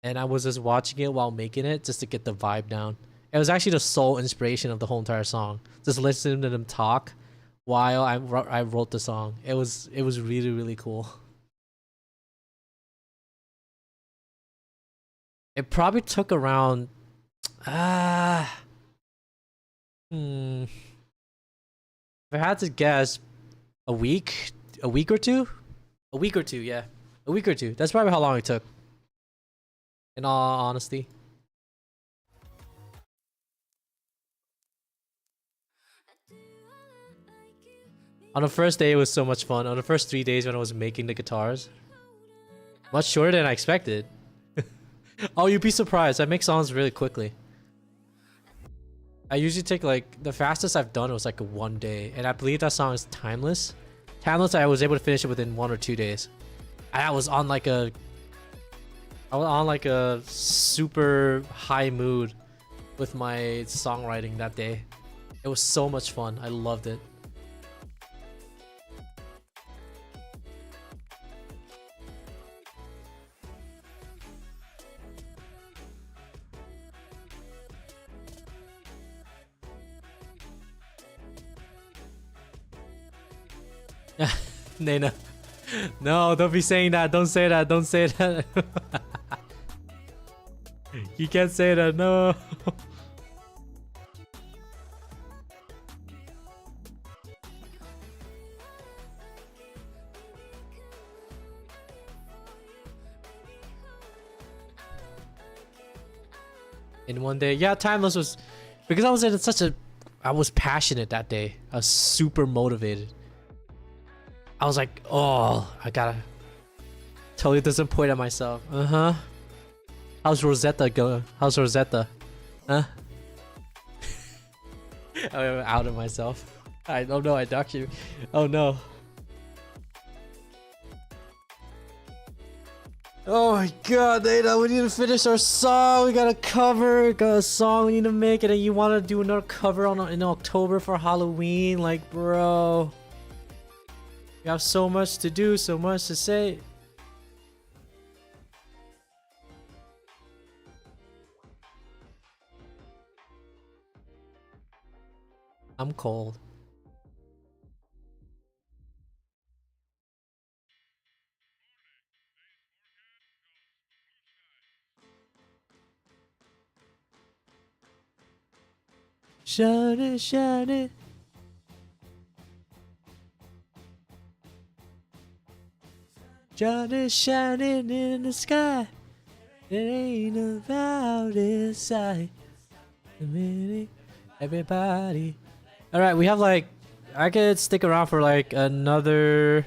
and I was just watching it while making it just to get the vibe down. It was actually the sole inspiration of the whole entire song. Just listening to them talk while I wrote the song. It was really really cool. It probably took around ah if I had to guess, a week, a week or two, yeah, a week or two. That's probably how long it took. In all honesty, on the first day it was so much fun. On the first 3 days when I was making the guitars, much shorter than I expected. Oh, you'd be surprised. I make songs really quickly. I usually take like the fastest I've done was like 1 day, and I believe that song is Timeless. Timeless, I was able to finish it within 1 or 2 days. I was on like a super high mood with my songwriting that day. It was so much fun. I loved it. Nana. No, don't be saying that. Don't say that. Don't say that. You can't say that. No. In 1 day. Yeah, Timeless was because I was in such a I was passionate that day. I was super motivated. I was like, oh, I gotta totally disappoint at myself. Uh-huh. How's Rosetta going? How's Rosetta? Huh? I'm out of myself. I don't know, I docked you. Oh no. Oh my god, Data, we need to finish our song. We got a cover, got a song we need to make, and then you want to do another cover in October for Halloween. Like, bro. You have so much to do, so much to say. I'm cold. Shine it, shine it. Sun is shining in the sky. It ain't about inside. Everybody. Alright, we have like I could stick around for like another.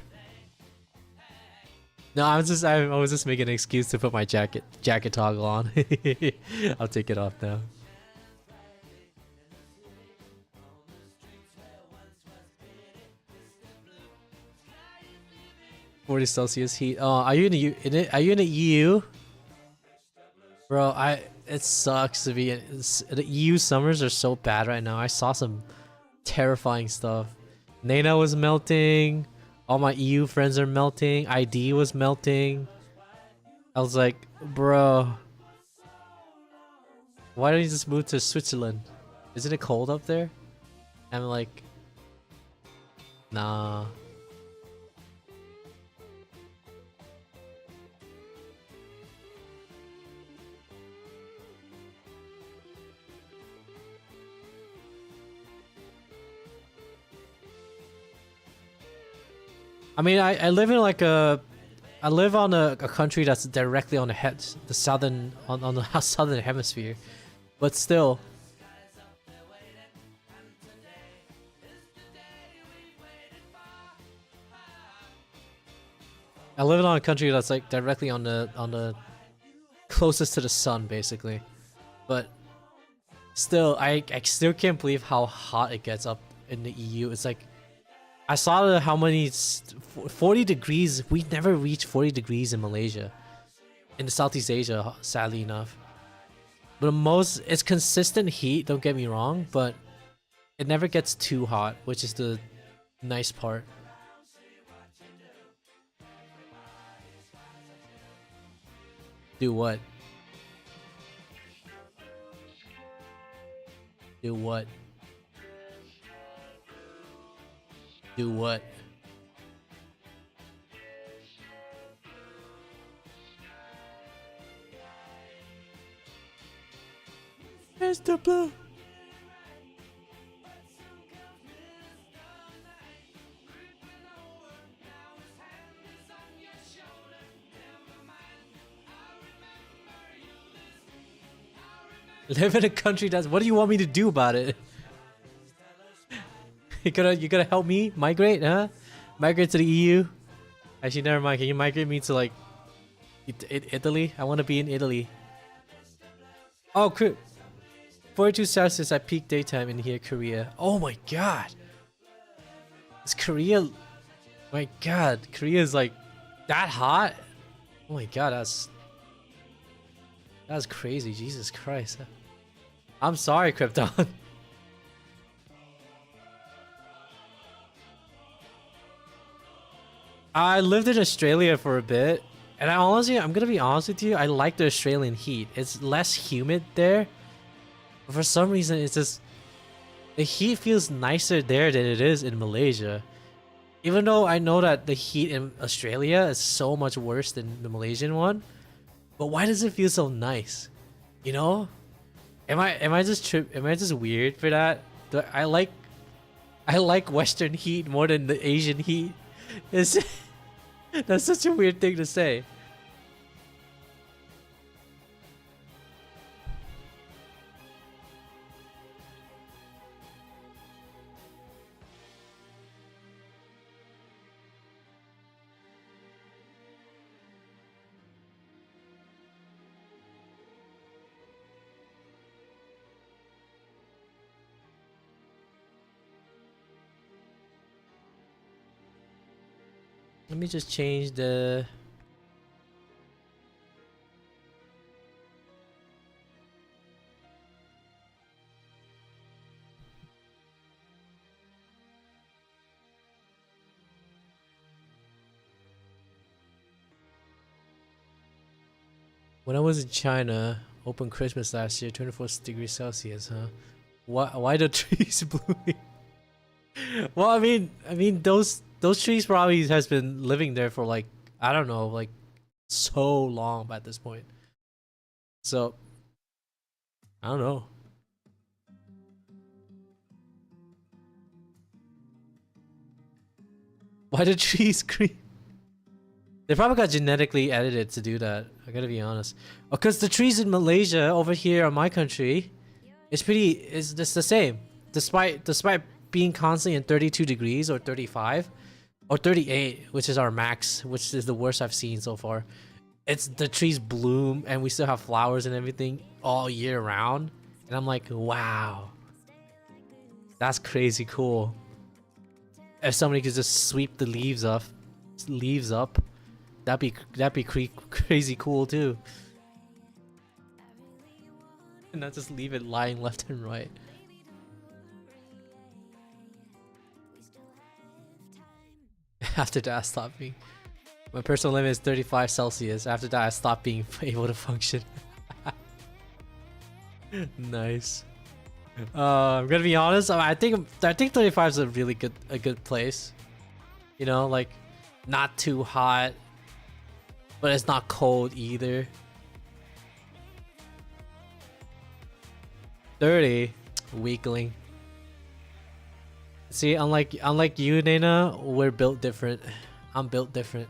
No, I was just making an excuse to put my jacket toggle on. I'll take it off now. 40 Celsius heat. Oh, are you are you in the EU? Bro, it sucks to be in the EU summers are so bad right now. I saw some terrifying stuff. Nana was melting. All my EU friends are melting. ID was melting. I was like, bro, why don't you just move to Switzerland? Isn't it cold up there? I'm like, nah. I mean, I live in like I live on a country that's directly on the southern on the southern hemisphere, but still. I live in a country that's like directly on the closest to the sun, basically, but still, I still can't believe how hot it gets up in the EU. It's like I saw how many 40 degrees. We never reached 40 degrees in Malaysia, in Southeast Asia, sadly enough. But it's consistent heat. Don't get me wrong, but it never gets too hot, which is the nice part. Do what? Do what? Do what? Mr. Blue. Live in a country that's. What do you want me to do about it? You gonna help me migrate, huh? Migrate to the EU? Actually, never mind. Can you migrate me to like Italy? I want to be in Italy. Oh, 42 Celsius at peak daytime in here, Korea. Oh my god. Is Korea? My god, Korea is like that hot? Oh my god, that's crazy. Jesus Christ. I'm sorry, Krypton. I lived in Australia for a bit, and I'm gonna be honest with you, I like the Australian heat. It's less humid there, but for some reason, it's just the heat feels nicer there than it is in Malaysia. Even though I know that the heat in Australia is so much worse than the Malaysian one, but why does it feel so nice? You know? Am I just weird for that? I like Western heat more than the Asian heat. That's such a weird thing to say. Let me just change the... When I was in China, open Christmas last year, 24 degrees Celsius, huh? Why the trees blooming? Well, I mean those trees probably has been living there for like, I don't know, like so long at this point. So I don't know. Why the trees green? They probably got genetically edited to do that. I gotta be honest. Because the trees in Malaysia over here in my country, it's just the same. Despite being constantly in 32 degrees or 35 or 38, which is our max, which is the worst I've seen so far. It's the trees bloom and we still have flowers and everything all year round. And I'm like, wow, that's crazy cool. If somebody could just sweep the leaves up, that'd be crazy cool too. And not just leave it lying left and right. After that, I stopped being. My personal limit is 35 Celsius. After that, I stopped being able to function. Nice. I'm gonna be honest. I think 35 is a really good place. You know, like not too hot, but it's not cold either. 30, weakling. See, unlike you, Nana, we're built different. I'm built different.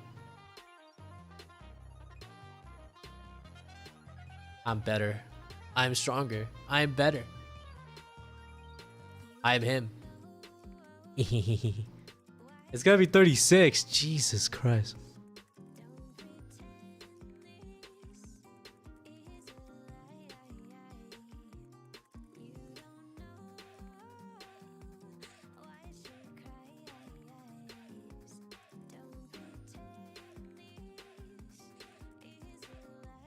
I'm better. I'm stronger. I'm better. I'm him. It's gotta be 36. Jesus Christ.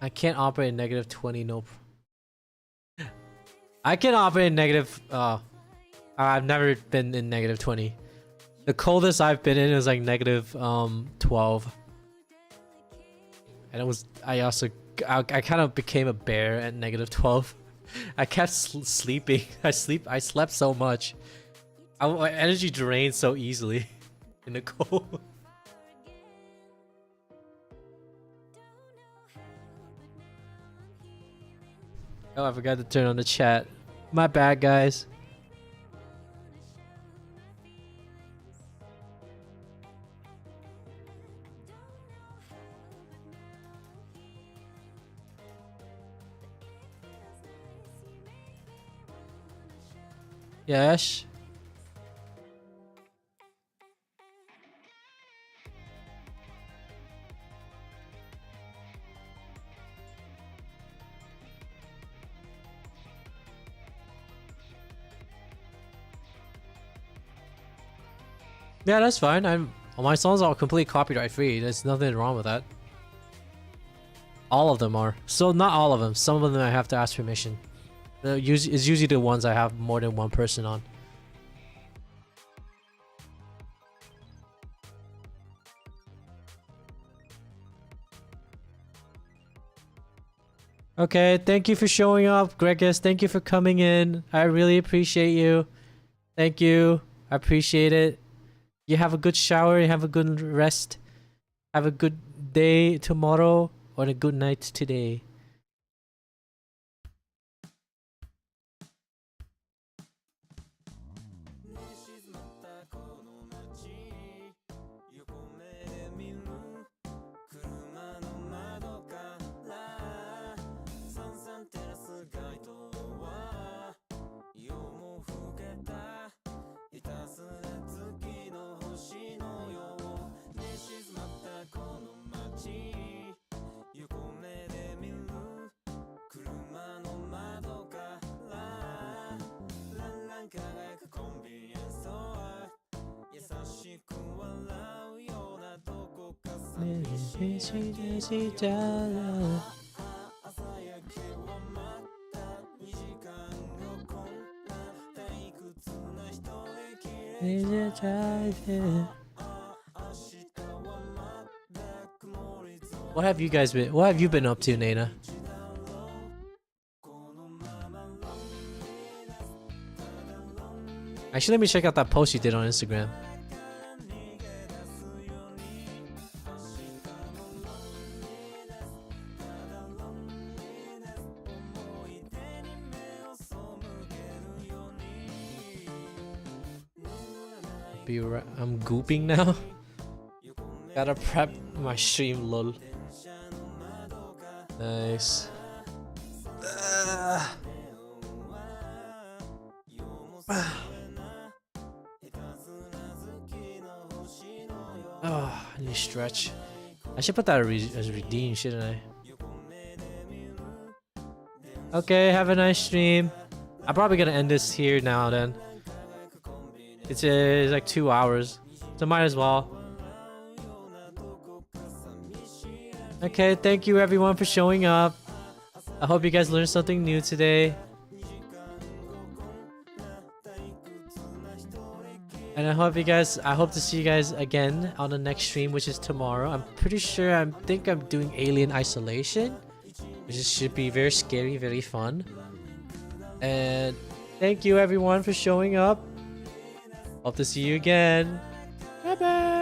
I can't operate in negative 20, nope. I can operate in negative, I've never been in negative 20. The coldest I've been in is like negative 12. And it was, I kind of became a bear at negative 12. I kept sleeping. I slept so much. My energy drained so easily in the cold. Oh, I forgot to turn on the chat. My bad, guys. Yes. Yeah, that's fine. My songs are completely copyright free. There's nothing wrong with that. All of them are. So not all of them. Some of them I have to ask permission. It's usually the ones I have more than one person on. Okay, thank you for showing up, Gregus. Thank you for coming in. I really appreciate you. Thank you. I appreciate it. You have a good shower, you have a good rest. Have a good day tomorrow or a good night today. What have you guys been? What have you been up to, Nana? Actually, let me check out that post you did on Instagram. I'm gooping now. Gotta prep my stream, lol. Nice. Oh, I need to stretch. I should put that as redeem, shouldn't I? Okay, have a nice stream. I'm probably gonna end this here now then. It's like 2 hours, so might as well. Okay, thank you everyone for showing up. I hope you guys learned something new today. And I hope to see you guys again on the next stream, which is tomorrow. I'm pretty sure I'm doing Alien Isolation, which should be very scary, very fun. And thank you everyone for showing up. Hope to see you again. Bye bye.